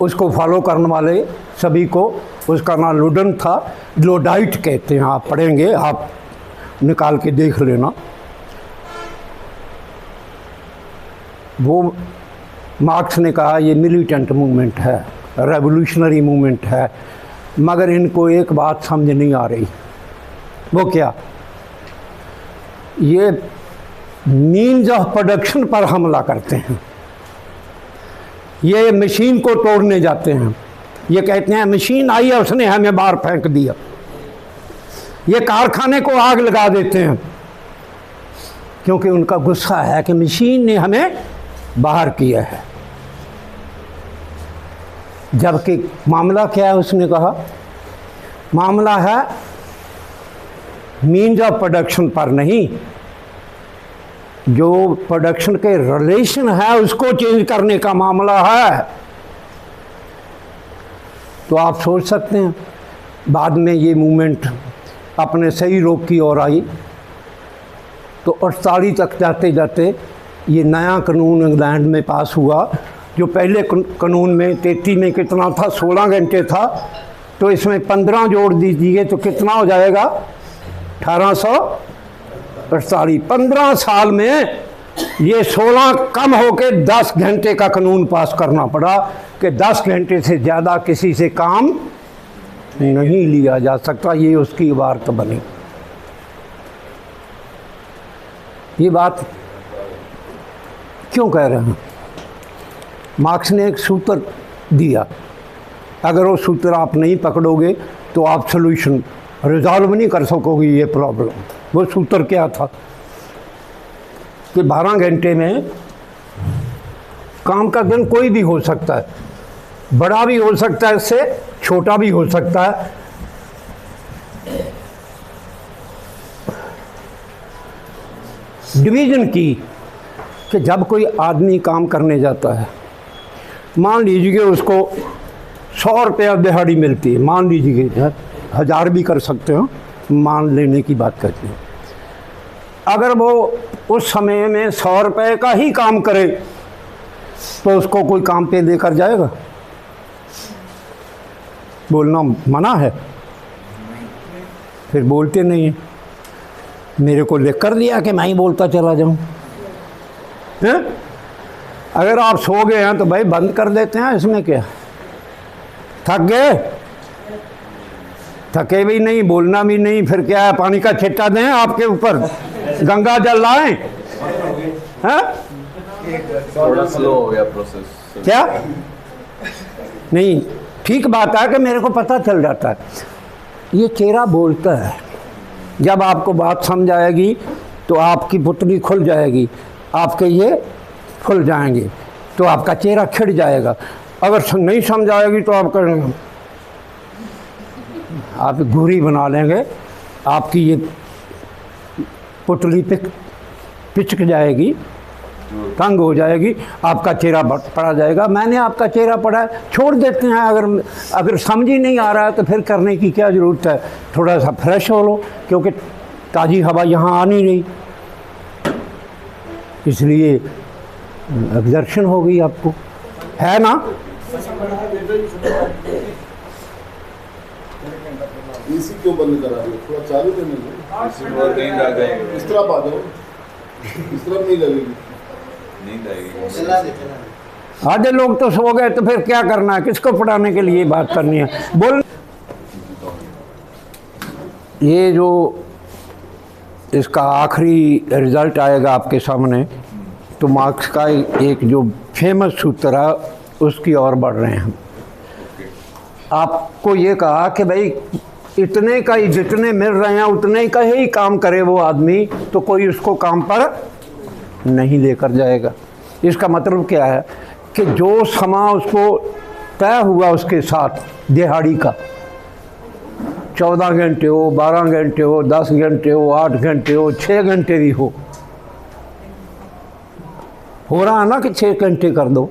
उसको फॉलो करने वाले सभी को, उसका नाम लुडन था, लोडाइट कहते हैं। आप पढ़ेंगे, आप निकाल के देख लेना। वो मार्क्स ने कहा ये मिलिटेंट मूवमेंट है, रेवोल्यूशनरी मूवमेंट है, मगर इनको एक बात समझ नहीं आ रही। वो क्या, ये मीन्स ऑफ प्रोडक्शन पर हमला करते हैं। ये मशीन को तोड़ने जाते हैं। ये कहते हैं मशीन आई है, उसने हमें बाहर फेंक दिया। ये कारखाने को आग लगा देते हैं, क्योंकि उनका गुस्सा है कि मशीन ने हमें बाहर किया है। जबकि मामला क्या है, उसने कहा मामला है मीन्स ऑफ प्रोडक्शन पर नहीं, जो प्रोडक्शन के रिलेशन है उसको चेंज करने का मामला है। तो आप सोच सकते हैं, बाद में ये मूवमेंट अपने सही रोक की ओर आई। तो 48 तक जाते जाते ये नया कानून इंग्लैंड में पास हुआ। जो पहले कानून में 33 में कितना था, 16 घंटे था, तो इसमें 15 जोड़ दीजिए तो कितना हो जाएगा, 1848। 15 साल में ये 16 कम होके 10 घंटे का कानून पास करना पड़ा कि 10 घंटे से ज़्यादा किसी से काम नहीं लिया जा सकता। ये उसकी इबारत बनी। ये बात क्यों कह रहे हैं, मार्क्स ने एक सूत्र दिया। अगर वो सूत्र आप नहीं पकड़ोगे तो आप सोल्यूशन रिजॉल्व नहीं कर सकोगे ये प्रॉब्लम। वो सूत्र क्या था कि 12 घंटे में काम का दिन कोई भी हो सकता है, बड़ा भी हो सकता है, इससे छोटा भी हो सकता है। डिवीज़न की कि जब कोई आदमी काम करने जाता है, मान लीजिए उसको 100 रुपया दिहाड़ी मिलती है, मान लीजिए 1000 भी कर सकते हो, मान लेने की बात करते हैं। अगर वो उस समय में 100 रुपये का ही काम करे तो उसको कोई काम पे लेकर जाएगा? बोलना मना है, फिर बोलते नहीं हैं। मेरे को लिख कर दिया कि मैं ही बोलता चला जाऊं। हैं? अगर आप सो गए हैं तो भाई बंद कर देते हैं, इसमें क्या। थक गए, थके भी नहीं, बोलना भी नहीं, फिर क्या है, पानी का छिट्टा दें आपके ऊपर, गंगा जल लाएं? हैं? थोड़ा स्लो हो गया प्रोसेस। क्या नहीं, ठीक बात है कि मेरे को पता चल जाता है। ये चेहरा बोलता है, जब आपको बात समझ आएगी तो आपकी पुतली खुल जाएगी, आपके ये खुल जाएंगे, तो आपका चेहरा खिड़ जाएगा। अगर नहीं समझ आएगी तो आप करेंगे, आप घूरी बना लेंगे, आपकी ये पुतली पिचक जाएगी, तंग हो जाएगी, आपका चेहरा पड़ा जाएगा। मैंने आपका चेहरा पड़ा है, छोड़ देते हैं। अगर समझ ही नहीं आ रहा है तो फिर करने की क्या ज़रूरत है। थोड़ा सा फ्रेश हो लो, क्योंकि ताज़ी हवा यहाँ आ नहीं रही, इसलिए एग्जर्शन हो गई आपको, है ना। एसी क्यों बंद करा दिया? थोड़ा चालू करने दो। इसी में नींद आ जाएगी। इस तरफ आ जाओ, इस तरफ नहीं लगेगी, नींद आएगी। आधे लोग तो सो गए, तो फिर क्या करना है, किसको पढ़ाने के लिए बात करनी है। बोल, ये जो इसका आखिरी रिज़ल्ट आएगा आपके सामने, तो मार्क्स का एक जो फेमस सूत्र है उसकी ओर बढ़ रहे हैं हम। आपको ये कहा कि भाई इतने का ही, जितने मिल रहे हैं उतने का ही काम करे वो आदमी, तो कोई उसको काम पर नहीं लेकर जाएगा। इसका मतलब क्या है कि जो समय उसको तय हुआ उसके साथ दिहाड़ी का, 14 घंटे हो, 12 घंटे हो, 10 घंटे हो, 8 घंटे हो, 6 घंटे भी हो रहा है ना कि 6 घंटे कर दो,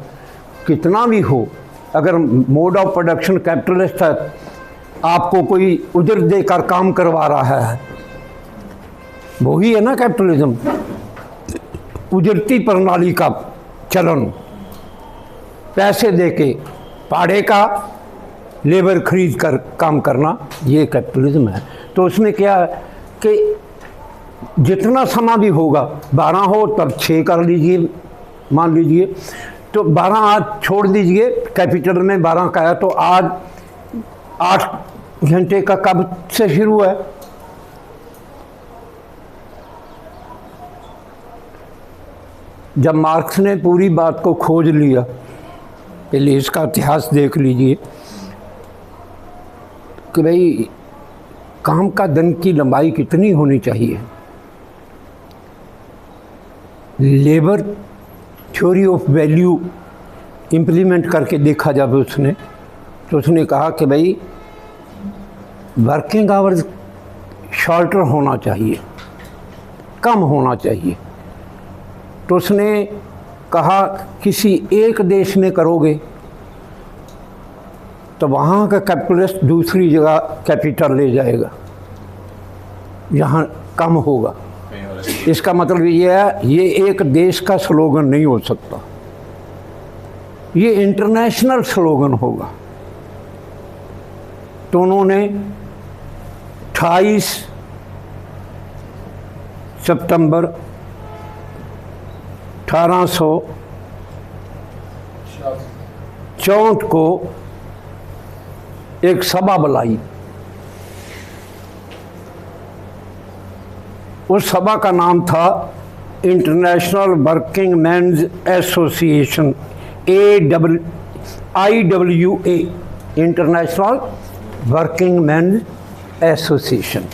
कितना भी हो। अगर मोड ऑफ प्रोडक्शन कैपिटलिस्ट है, आपको कोई उधर देकर काम करवा रहा है, वही है ना कैपिटलिज्म, उजरती प्रणाली का चलन। पैसे देके पाड़े का लेबर खरीद कर काम करना, ये कैपिटलिज्म है। तो उसमें क्या है कि जितना समय भी होगा, 12 हो तब 6 कर लीजिए, मान लीजिए, तो 12 आज छोड़ दीजिए, कैपिटल में 12 का है, तो आज 8 घंटे का कब से शुरू है? जब मार्क्स ने पूरी बात को खोज लिया, पहले इसका इतिहास देख लीजिए कि भाई काम का दिन की लंबाई कितनी होनी चाहिए। Labour theory of value implement करके देखा जब उसने, तो उसने कहा कि भाई वर्किंग आवर्स शॉर्टर होना चाहिए, कम होना चाहिए। तो उसने कहा किसी एक देश में करोगे तो वहाँ का कैपिटलिस्ट दूसरी जगह कैपिटल ले जाएगा, यहाँ कम होगा। इसका मतलब ये है, ये एक देश का स्लोगन नहीं हो सकता, ये इंटरनेशनल स्लोगन होगा। तो उन्होंने 28 सितंबर 1864 को एक सभा बुलाई। उस सभा का नाम था International Working Men's Association, IWA, International Working Men's Association.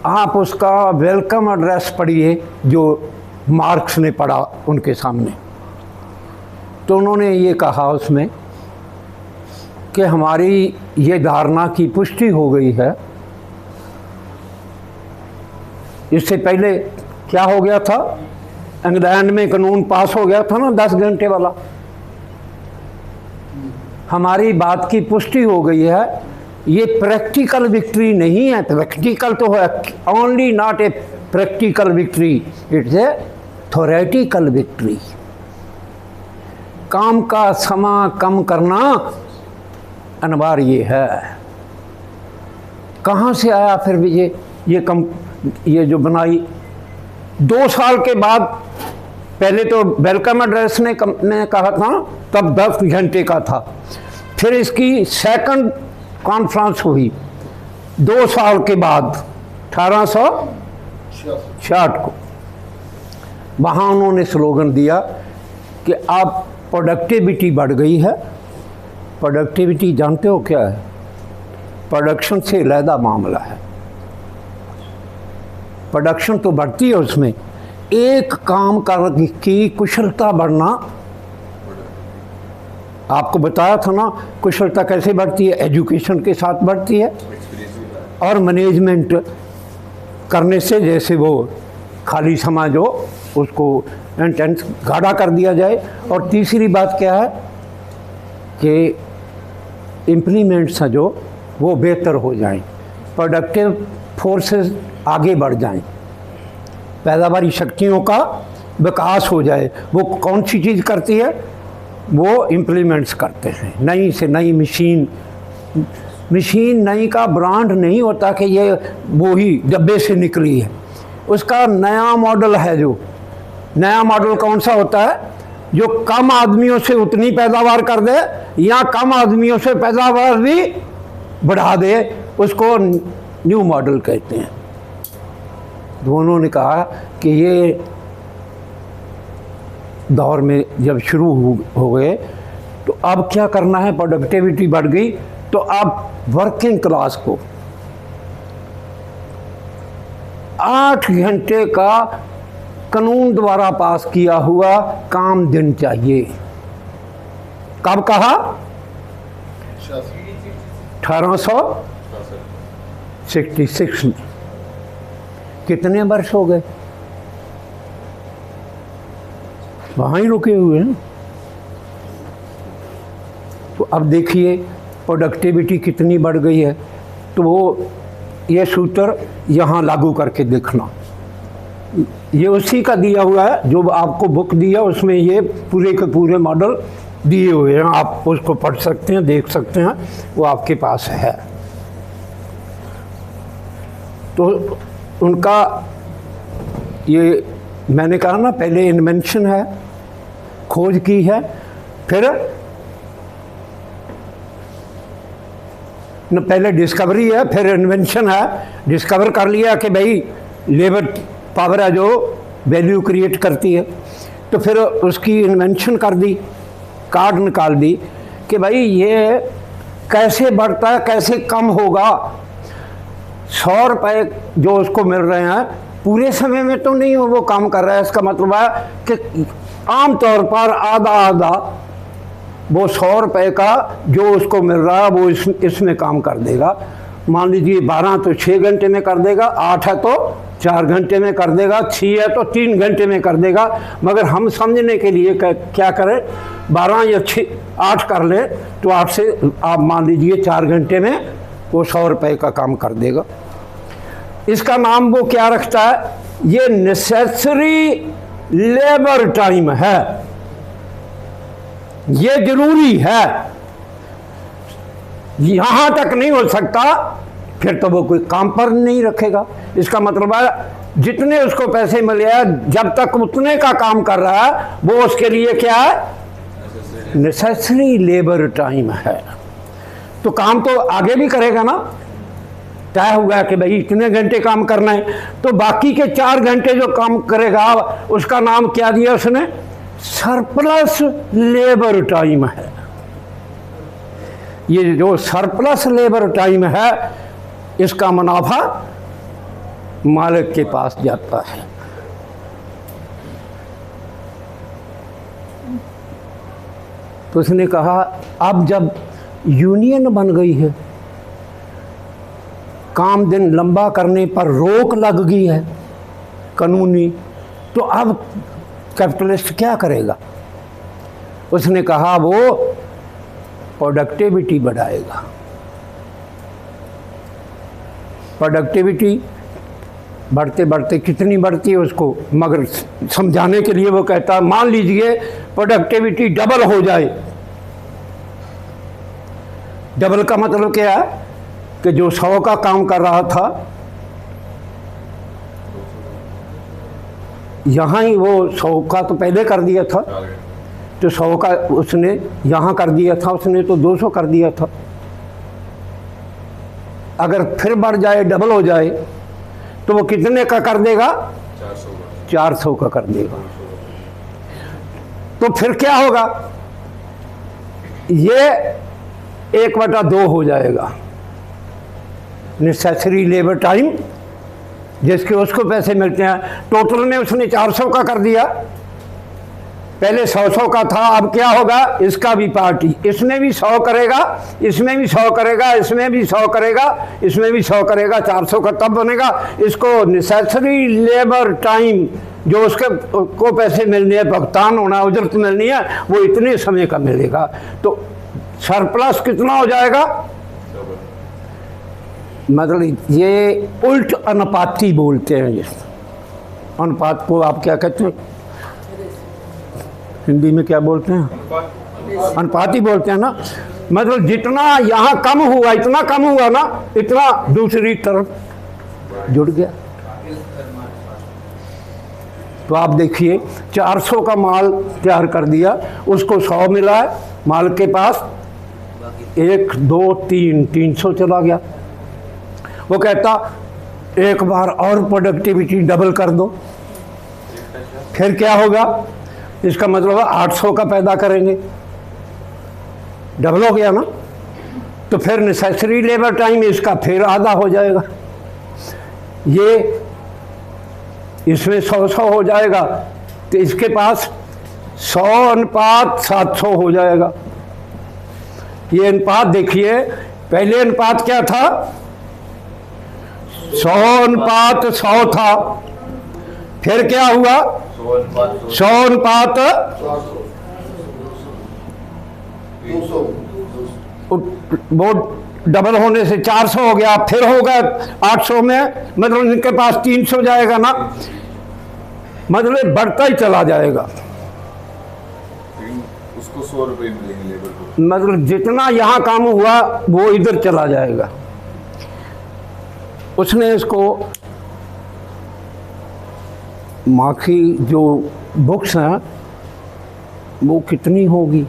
आप उसका वेलकम एड्रेस पढ़िए जो मार्क्स ने पढ़ा उनके सामने। तो उन्होंने ये कहा उसमें कि हमारी ये धारणा की पुष्टि हो गई है। इससे पहले क्या हो गया था, इंग्लैंड में कानून पास हो गया था ना 10 घंटे वाला। हमारी बात की पुष्टि हो गई है। ये प्रैक्टिकल विक्ट्री नहीं है, प्रैक्टिकल तो है only, not a practical victory, it's a theoretical victory. काम का समय कम करना अनिवार्य है। कहाँ से आया फिर भी ये जो बनाई 2 साल के बाद? पहले तो वेलकम एड्रेस ने कहा था तब 10 घंटे का था, फिर इसकी सेकंड कॉन्फ्रेंस हुई 2 साल के बाद 1866 को। वहाँ उन्होंने स्लोगन दिया कि अब प्रोडक्टिविटी बढ़ गई है। प्रोडक्टिविटी जानते हो क्या है? प्रोडक्शन से अलहदा मामला है। प्रोडक्शन तो बढ़ती है, उसमें एक काम करने की कुशलता बढ़ना। आपको बताया था ना कुशलता कैसे बढ़ती है, एजुकेशन के साथ बढ़ती है और मैनेजमेंट करने से, जैसे वो खाली समय जो उसको इंटेंस गाढ़ा कर दिया जाए। और तीसरी बात क्या है कि इम्प्लीमेंट्स हैं जो वो बेहतर हो जाएं, प्रोडक्टिव फोर्सेस आगे बढ़ जाएं, पैदावारी शक्तियों का विकास हो जाए। वो कौन सी चीज़ करती है? वो इम्प्लीमेंट्स करते हैं। नई से नई मशीन नई का ब्रांड नहीं होता कि ये वो ही डब्बे से निकली है, उसका नया मॉडल है। जो नया मॉडल कौन सा होता है? जो कम आदमियों से उतनी पैदावार कर दे या कम आदमियों से पैदावार भी बढ़ा दे, उसको न्यू मॉडल कहते हैं। दोनों ने कहा कि ये दौर में जब शुरू हो गए तो अब क्या करना है, प्रोडक्टिविटी बढ़ गई तो अब वर्किंग क्लास को 8 घंटे का कानून द्वारा पास किया हुआ काम दिन चाहिए। कब कहा? 1866 में। कितने वर्ष हो गए? वहाँ ही रुके हुए हैं। तो अब देखिए प्रोडक्टिविटी कितनी बढ़ गई है। तो वो ये सूत्र यहाँ लागू करके देखना। ये उसी का दिया हुआ है जो आपको बुक दिया, उसमें ये पूरे के पूरे मॉडल दिए हुए हैं। आप उसको पढ़ सकते हैं, देख सकते हैं, वो आपके पास है। तो उनका ये मैंने कहा ना, पहले इन्वेंशन है, खोज की है, फिर न पहले डिस्कवरी है, फिर इन्वेंशन है। डिस्कवर कर लिया कि भाई लेबर पावर है जो वैल्यू क्रिएट करती है, तो फिर उसकी इन्वेंशन कर दी, कार्ड निकाल दी कि भाई ये कैसे बढ़ता है, कैसे कम होगा। 100 रुपये जो उसको मिल रहे हैं पूरे समय में तो नहीं वो काम कर रहा है। इसका मतलब है कि आमतौर पर आधा आधा वो 100 रुपये का जो उसको मिल रहा है वो इसमें काम कर देगा। मान लीजिए 12 तो 6 घंटे में कर देगा, 8 है तो 4 घंटे में कर देगा, 6 है तो 3 घंटे में कर देगा। मगर हम समझने के लिए क्या करें, 12 या 8 कर ले तो 8 से आप मान लीजिए 4 घंटे में वो 100 रुपये का काम कर देगा। इसका नाम वो क्या रखता है? ये नेसेसरी लेबर टाइम है, ये जरूरी है। यहां तक नहीं हो सकता फिर तो वो कोई काम पर नहीं रखेगा। इसका मतलब है जितने उसको पैसे मिले हैं जब तक उतने का काम कर रहा है वो उसके लिए क्या है? नेसेसरी लेबर टाइम है। तो काम तो आगे भी करेगा ना, तय हुआ कि भाई इतने घंटे काम करना है, तो बाकी के 4 घंटे जो काम करेगा उसका नाम क्या दिया उसने? सरप्लस लेबर टाइम है। ये जो सरप्लस लेबर टाइम है इसका मुनाफा मालिक के पास जाता है। तो उसने कहा अब जब यूनियन बन गई है, काम दिन लंबा करने पर रोक लग गई है कानूनी, तो अब कैपिटलिस्ट क्या करेगा? उसने कहा वो प्रोडक्टिविटी बढ़ाएगा। प्रोडक्टिविटी बढ़ते बढ़ते कितनी बढ़ती है उसको मगर समझाने के लिए वो कहता है मान लीजिए प्रोडक्टिविटी डबल हो जाए। डबल का मतलब क्या है कि जो 100 का काम कर रहा था यहाँ ही वो 100 का तो पहले कर दिया था, तो 100 का उसने यहाँ कर दिया था, उसने तो 200 कर दिया था। अगर फिर बढ़ जाए, डबल हो जाए, तो वो कितने का कर देगा? 400 का कर देगा। तो फिर क्या होगा? ये 1/2 हो जाएगा नेसेसरी लेबर टाइम, जिसके उसको पैसे मिलते हैं। टोटल में उसने 400 का कर दिया, पहले 100 का था, अब क्या होगा? इसका भी पार्टी, इसमें भी 100 करेगा, इसमें भी 100 करेगा, इसमें भी 100 करेगा, इसमें भी 100 करेगा, 400 का तब बनेगा। इसको नेसेसरी लेबर टाइम जो उसके को पैसे मिलने हैं, भुगतान होना, उजरत मिलनी है, वो इतने समय का मिलेगा। तो सरप्लस कितना हो जाएगा? मतलब ये उल्ट अनुपाती बोलते हैं। ये अनुपात को आप क्या कहते हैं हिंदी में, क्या बोलते हैं? अनुपात ही बोलते हैं ना। मतलब जितना यहाँ कम हुआ, इतना कम हुआ ना, इतना दूसरी तरफ जुड़ गया। तो आप देखिए 400 का माल तैयार कर दिया, उसको 100 मिला है माल के पास, 1 2 3 300 चला गया। वो कहता एक बार और प्रोडक्टिविटी डबल कर दो, फिर क्या होगा? इसका मतलब 800 का पैदा करेंगे, डबल हो गया ना। तो फिर नेसेसरी लेबर टाइम इसका फिर आधा हो जाएगा, ये इसमें 100 हो जाएगा, तो इसके पास 100:700 हो जाएगा। ये अनुपात देखिए, पहले अनुपात क्या था? 100:100 था, फिर क्या हुआ? 100:200 वो डबल होने से 400 हो गया, फिर होगा 800 में, मतलब इनके पास 300 जाएगा ना, मतलब बढ़ता ही चला जाएगा। उसको 100 रुपये मिलेंगे लेबर को, मतलब जितना यहाँ काम हुआ वो इधर चला जाएगा। उसने इसको माखी जो बुक्स हैं वो कितनी होगी,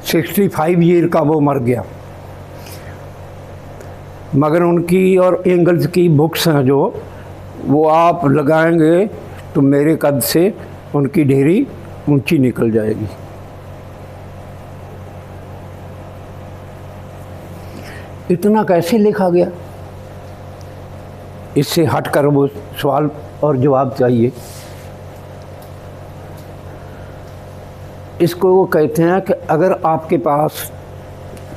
65 ईयर का वो मर गया, मगर उनकी और एंगल्स की बुक्स हैं जो वो आप लगाएंगे तो मेरे कद से उनकी ढेरी ऊंची निकल जाएगी। इतना कैसे लिखा गया? इससे हटकर वो सवाल और जवाब चाहिए। इसको वो कहते हैं कि अगर आपके पास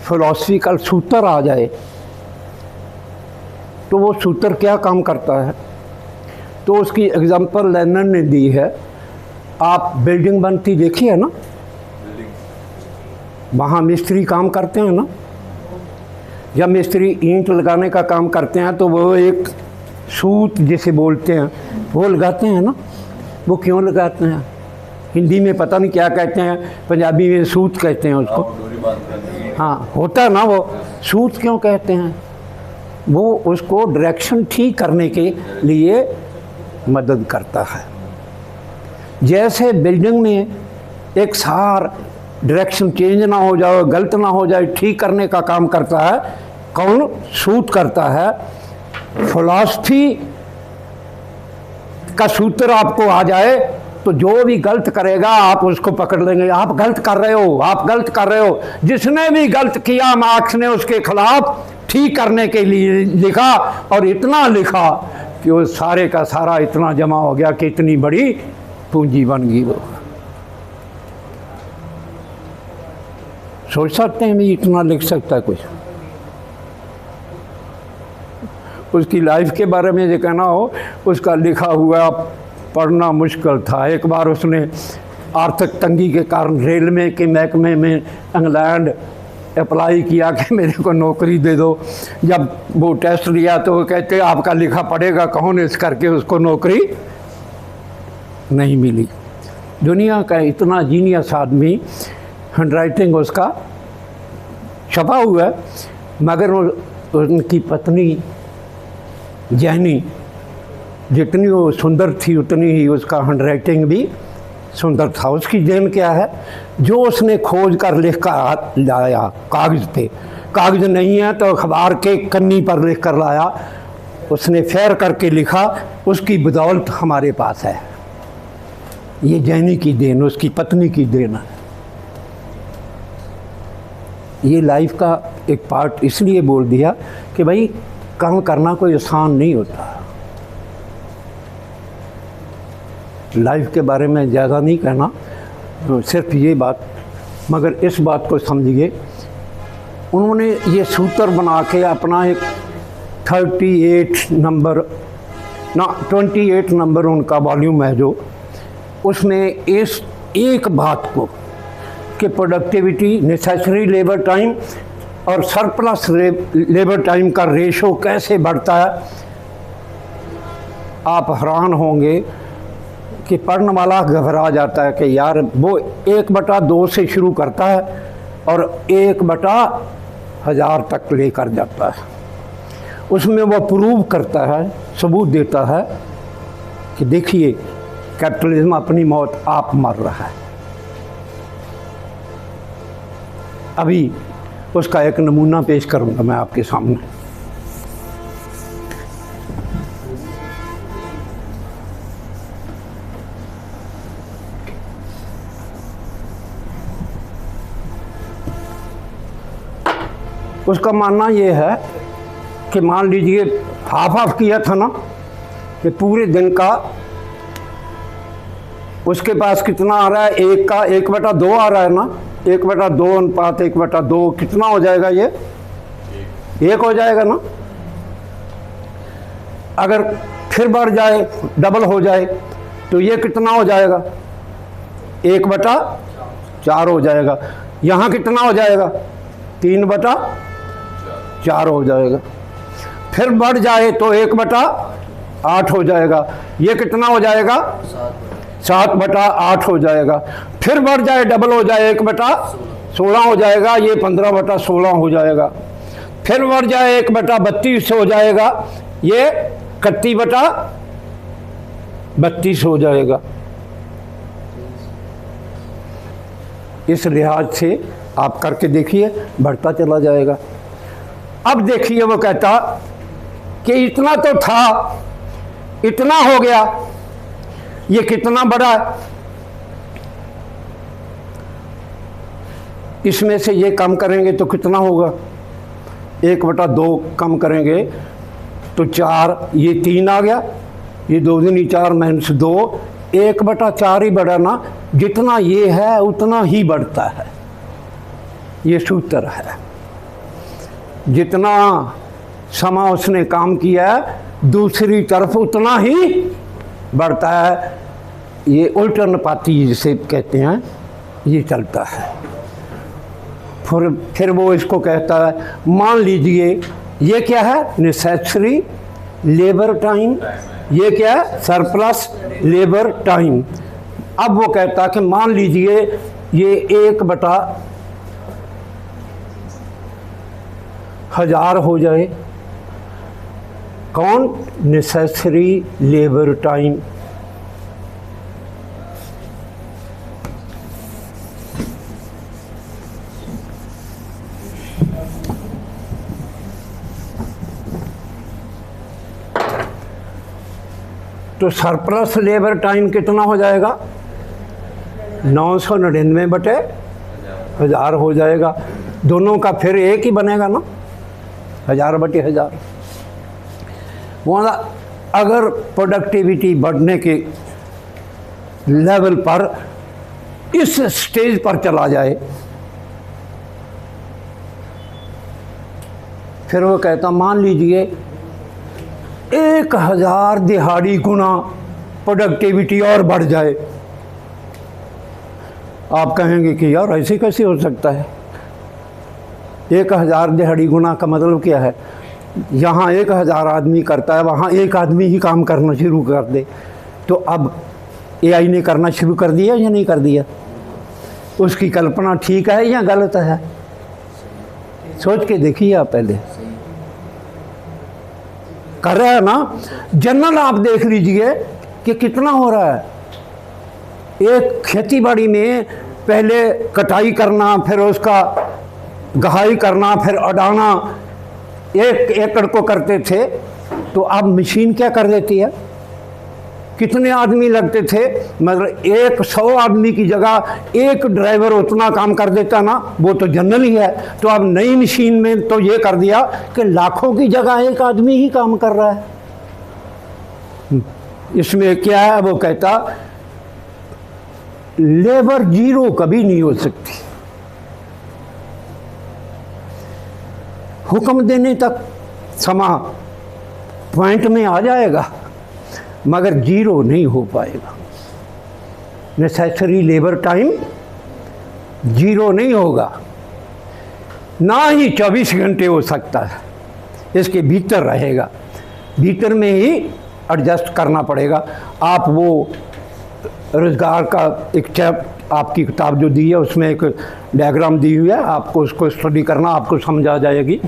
फिलॉसफिकल सूत्र आ जाए तो वो सूत्र क्या काम करता है। तो उसकी एग्जांपल लेनिन ने दी है। आप बिल्डिंग बनती देखी है ना, वहाँ मिस्त्री काम करते हैं ना, जब मिस्त्री ईंट लगाने का काम करते हैं तो वो एक सूत जिसे बोलते हैं वो लगाते हैं ना। वो क्यों लगाते हैं? हिंदी में पता नहीं क्या कहते हैं, पंजाबी में सूत कहते हैं उसको। हाँ होता है ना, वो सूत क्यों कहते हैं? वो उसको डायरेक्शन ठीक करने के लिए मदद करता है। जैसे बिल्डिंग में एक सार डायरेक्शन चेंज ना हो जाए, गलत ना हो जाए, ठीक करने का काम करता है। कौन? सूत करता है। फिलॉसफी का सूत्र आपको आ जाए तो जो भी गलत करेगा आप उसको पकड़ लेंगे। आप गलत कर रहे हो, आप गलत कर रहे हो। जिसने भी गलत किया मार्क्स ने उसके खिलाफ ठीक करने के लिए लिखा, और इतना लिखा कि वो सारे का सारा इतना जमा हो गया कि इतनी बड़ी पूंजी बन गई वो। सोच सकते हैं भी इतना लिख सकता है कुछ? उसकी लाइफ के बारे में ये कहना हो, उसका लिखा हुआ पढ़ना मुश्किल था। एक बार उसने आर्थिक तंगी के कारण रेलवे के महकमे में इंग्लैंड अप्लाई किया कि मेरे को नौकरी दे दो। जब वो टेस्ट लिया तो वो कहते आपका लिखा पढ़ेगा कौन, इस करके उसको नौकरी नहीं मिली। दुनिया का इतना जीनियस आदमी, हैंडराइटिंग उसका छपा हुआ है, मगर उनकी पत्नी जैनी जितनी वो सुंदर थी उतनी ही उसका हैंडराइटिंग भी सुंदर था। उसकी देन क्या है? जो उसने खोज कर लिख कर लाया कागज़ पे, कागज़ नहीं है तो अखबार के कन्नी पर लिख कर लाया, उसने फेर करके लिखा, उसकी बदौलत हमारे पास है। ये जैनी की देन, उसकी पत्नी की देन है। ये लाइफ का एक पार्ट इसलिए बोल दिया कि भाई काम करना कोई आसान नहीं होता। लाइफ के बारे में ज़्यादा नहीं कहना, सिर्फ ये बात, मगर इस बात को समझिए, उन्होंने ये सूत्र बना के अपना एक 28 नंबर उनका वॉल्यूम है जो, उसमें इस एक बात को कि प्रोडक्टिविटी, नेसेसरी लेबर टाइम और सरप्लस लेबर टाइम का रेशो कैसे बढ़ता है। आप हैरान होंगे कि पढ़ने वाला घबरा जाता है कि यार वो 1/2 से शुरू करता है और 1/1000 तक लेकर जाता है। उसमें वो प्रूव करता है, सबूत देता है कि देखिए कैपिटलिज्म अपनी मौत आप मर रहा है। अभी उसका एक नमूना पेश करूंगा मैं आपके सामने। उसका मानना ये है कि मान लीजिए हाफ किया था ना, कि पूरे दिन का उसके पास कितना आ रहा है, 1/2 आ रहा है ना, 1/2 अनुपात 1/2 कितना हो जाएगा? ये 1 हो जाएगा ना। अगर फिर बढ़ जाए, डबल हो जाए, तो ये कितना हो जाएगा? 1/4 हो जाएगा। यहाँ कितना हो जाएगा? 3/4 हो जाएगा। फिर बढ़ जाए तो 1/8 हो जाएगा। ये कितना हो जाएगा? 7/8 हो जाएगा। फिर बढ़ जाए, डबल हो जाए, 1/16 हो जाएगा। ये 15/16 हो जाएगा। फिर बढ़ जाए 1/32 हो जाएगा। ये 31/32 हो जाएगा। इस लिहाज से आप करके देखिए, बढ़ता चला जाएगा। अब देखिए वो कहता कि इतना तो था, इतना हो गया, ये कितना बड़ा है, इसमें से ये कम करेंगे तो कितना होगा? 1/2 कम करेंगे तो 4, ये 3 आ गया, ये 2 दूनी 4 -2, 1/4 ही बढ़ा ना। जितना ये है उतना ही बढ़ता है, ये सूत्र है। जितना समय उसने काम किया है दूसरी तरफ उतना ही बढ़ता है। ये उल्टा अनुपाती जिसे कहते हैं, ये चलता है। फिर वो इसको कहता है, मान लीजिए ये क्या है? Necessary labour time. ये क्या है? Surplus labour time. अब वो कहता है कि मान लीजिए ये 1/1000 हो जाए। कौन? Necessary labour time. तो सरप्लस लेबर टाइम कितना हो जाएगा? 999/1000 हो जाएगा। दोनों का फिर एक ही बनेगा ना, 1000/1000। वहाँ अगर प्रोडक्टिविटी बढ़ने के लेवल पर इस स्टेज पर चला जाए फिर वो कहता मान लीजिए 1000 दिहाड़ी गुना प्रोडक्टिविटी और बढ़ जाए। आप कहेंगे कि यार ऐसे कैसे हो सकता है? 1000 दिहाड़ी गुना का मतलब क्या है? यहाँ 1000 आदमी करता है, वहाँ एक आदमी ही काम करना शुरू कर दे, तो अब एआई ने करना शुरू कर दिया या नहीं कर दिया? उसकी कल्पना ठीक है या गलत है? सोच के देखिए आप पहले। कर रहा है ना? जनरल आप देख लीजिए कि कितना हो रहा है। एक खेती बाड़ी में पहले कटाई करना, फिर उसका गहाई करना, फिर अडाना 1 एकड़ को करते थे, तो अब मशीन क्या कर देती है? कितने आदमी लगते थे, मतलब 100 आदमी की जगह एक ड्राइवर उतना काम कर देता ना, वो तो जनरल ही है। तो अब नई मशीन में तो ये कर दिया कि लाखों की जगह एक आदमी ही काम कर रहा है। इसमें क्या है? वो कहता लेबर जीरो कभी नहीं हो सकती। हुक्म देने तक समा पॉइंट में आ जाएगा, मगर जीरो नहीं हो पाएगा। नेसेसरी लेबर टाइम जीरो नहीं होगा, ना ही 24 घंटे हो सकता है। इसके भीतर रहेगा, भीतर में ही एडजस्ट करना पड़ेगा। आप वो रोजगार का एक आपकी किताब जो दी है उसमें एक डायग्राम दी हुई है, आपको उसको स्टडी करना, आपको समझ आ जाएगी।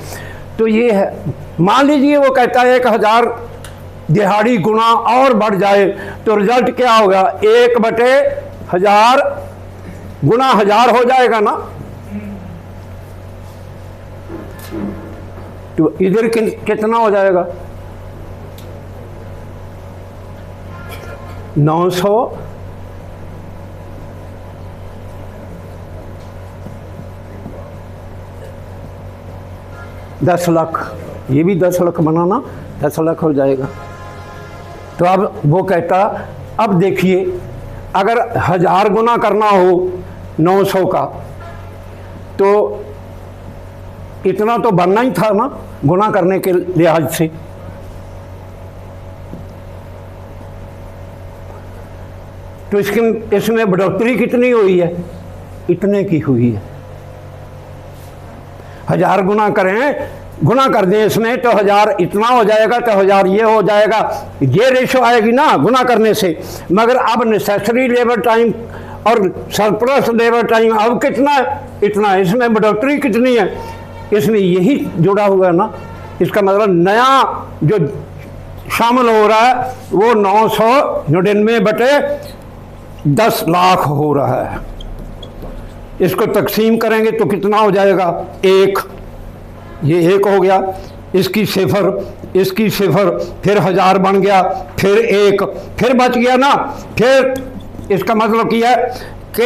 तो ये है, मान लीजिए वो कहता है 1000 दिहाड़ी गुना और बढ़ जाए तो रिजल्ट क्या होगा? 1/1000 गुना 1000 हो जाएगा ना। तो इधर कितना हो जाएगा? 900 10 लाख, ये भी 10 लाख बनाना, 10 लाख हो जाएगा। तो अब वो कहता अब देखिए, अगर 1000 गुना करना हो 900 का, तो इतना तो बनना ही था ना गुना करने के लिहाज से। तो इसमें बढ़ोतरी कितनी हुई है? इतने की हुई है। 1000 गुना करें, गुना कर दें इसमें, तो 1000 इतना हो जाएगा, तो 1000 ये हो जाएगा, ये रेशो आएगी ना गुना करने से। मगर अब नेसेसरी लेबर टाइम और सरप्लस लेबर टाइम अब कितना है? इतना। इसमें बढ़ोतरी कितनी है? इसमें यही जुड़ा हुआ है ना। इसका मतलब नया जो शामिल हो रहा है वो 999/10 लाख हो रहा है। इसको तकसीम करेंगे तो कितना हो जाएगा? 1। ये 1 हो गया, इसकी 0, इसकी 0, फिर 1000 बन गया, फिर 1, फिर बच गया ना। फिर इसका मतलब क्या है कि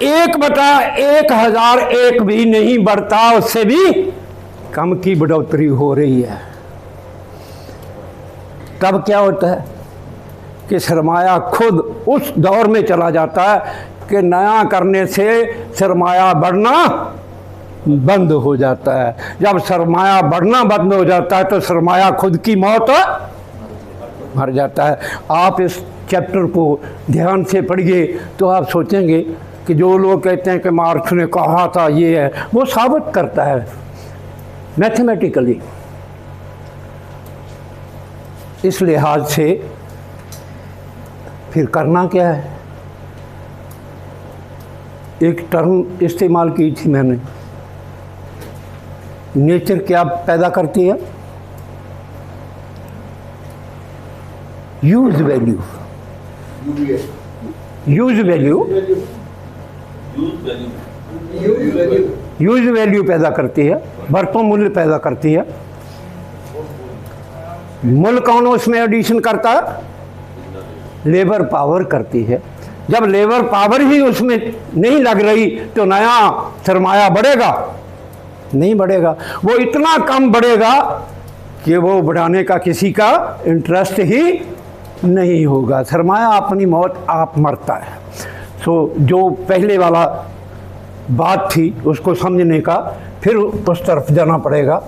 1/1001 भी नहीं बढ़ता, उससे भी कम की बढ़ोतरी हो रही है। तब क्या होता है कि सरमाया खुद उस दौर में चला जाता है कि नया करने से सरमाया बढ़ना बंद हो जाता है। जब सरमाया बढ़ना बंद हो जाता है तो सरमाया खुद की मौत मर जाता है। आप इस चैप्टर को ध्यान से पढ़िए तो आप सोचेंगे कि जो लोग कहते हैं कि मार्क्स ने कहा था ये है, वो साबित करता है मैथमेटिकली। इस लिहाज से फिर करना क्या है? एक टर्म इस्तेमाल की थी मैंने, नेचर क्या पैदा करती है? Use value. Use value use value पैदा करती है, बरतों मूल्य पैदा करती है। मूल्य कौन उसमें एडिशन करता है? लेबर पावर करती है। जब लेबर पावर ही उसमें नहीं लग रही तो नया सरमाया बढ़ेगा? नहीं बढ़ेगा। वो इतना कम बढ़ेगा कि वो बढ़ाने का किसी का इंटरेस्ट ही नहीं होगा। सरमाया अपनी मौत आप मरता है। सो जो पहले वाला बात थी उसको समझने का फिर उस तरफ जाना पड़ेगा।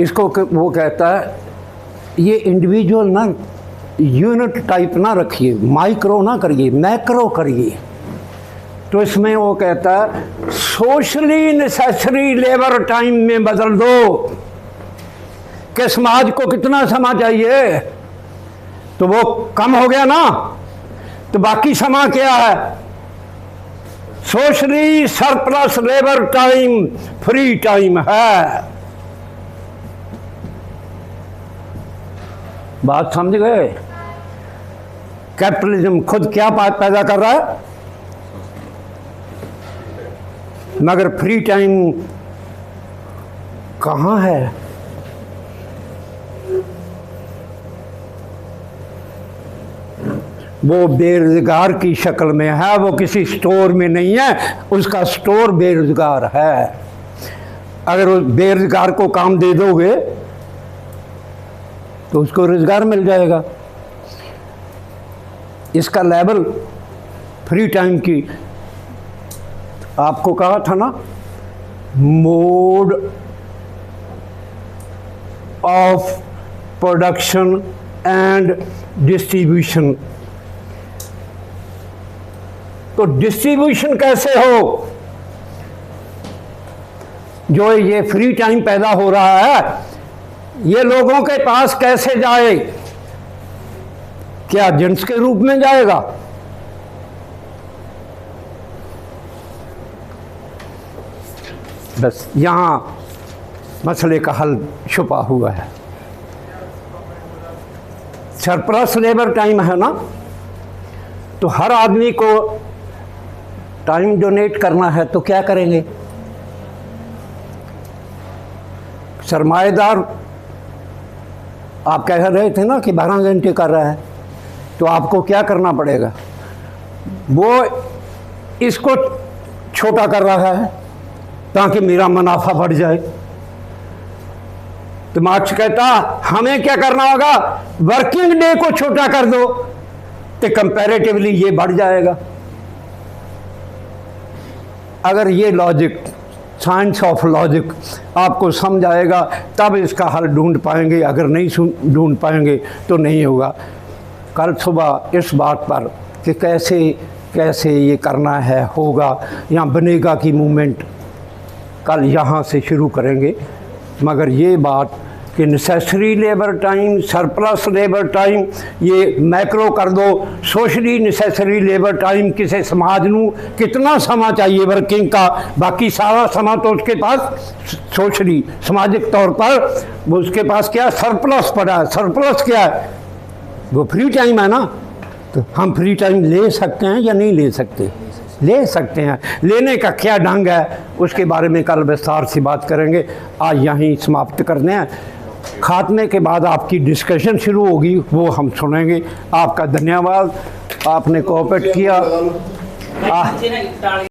इसको वो कहता है ये इंडिविजुअल ना यूनिट टाइप ना रखिए, माइक्रो ना करिए, मैक्रो करिए। तो इसमें वो कहता है सोशली नेसेसरी लेबर टाइम में बदल दो कि समाज को कितना समय चाहिए, तो वो कम हो गया ना, तो बाकी समय क्या है? Socially surplus labour time free time है। बात समझ गए? कैपिटलिज्म खुद क्या पैदा कर रहा है, मगर फ्री टाइम कहाँ है? वो बेरोजगार की शक्ल में है, वो किसी स्टोर में नहीं है, उसका स्टोर बेरोजगार है। अगर उस बेरोजगार को काम दे दोगे तो उसको रोजगार मिल जाएगा। इसका लेवल फ्री टाइम की आपको कहा था ना, mode of production and distribution. तो डिस्ट्रीब्यूशन कैसे हो? जो ये फ्री टाइम पैदा हो रहा है ये लोगों के पास कैसे जाए? क्या जेंट्स के रूप में जाएगा? बस यहां मसले का हल छुपा हुआ है। सरप्लस लेबर टाइम है ना, तो हर आदमी को टाइम डोनेट करना है, तो क्या करेंगे? सरमाएदार आप कह रहे थे ना कि 12 घंटे कर रहा है, तो आपको क्या करना पड़ेगा? वो इसको छोटा कर रहा है ताकि मेरा मुनाफा बढ़ जाए। तो मार्क्स कहता हमें क्या करना होगा? वर्किंग डे को छोटा कर दो, तो कंपैरेटिवली ये बढ़ जाएगा। अगर ये लॉजिक, साइंस ऑफ लॉजिक आपको समझ आएगा तब इसका हल ढूंढ पाएंगे, अगर नहीं ढूंढ पाएंगे तो नहीं होगा। कल सुबह इस बात पर कि कैसे कैसे ये करना है होगा, यहाँ बनेगा की मूवमेंट कल यहाँ से शुरू करेंगे। मगर ये बात कि necessary labour time, surplus labour time, ये मैक्रो कर दो। सोशली नेसेसरी लेबर टाइम किसी समाज नू कितना समा चाहिए वर्किंग का, बाकी सारा समा तो उसके पास सोशली सामाजिक तौर पर वो उसके पास क्या सरप्लस पड़ा है। सरप्लस क्या है? वो फ्री टाइम है ना। तो हम फ्री टाइम ले सकते हैं या नहीं ले सकते? ले सकते हैं। लेने का क्या ढंग है उसके बारे में कल विस्तार से बात करेंगे। आज यहीं समाप्त करते हैं। खात्मे के बाद आपकी डिस्कशन शुरू होगी, वो हम सुनेंगे। आपका धन्यवाद, आपने कोऑपरेट किया।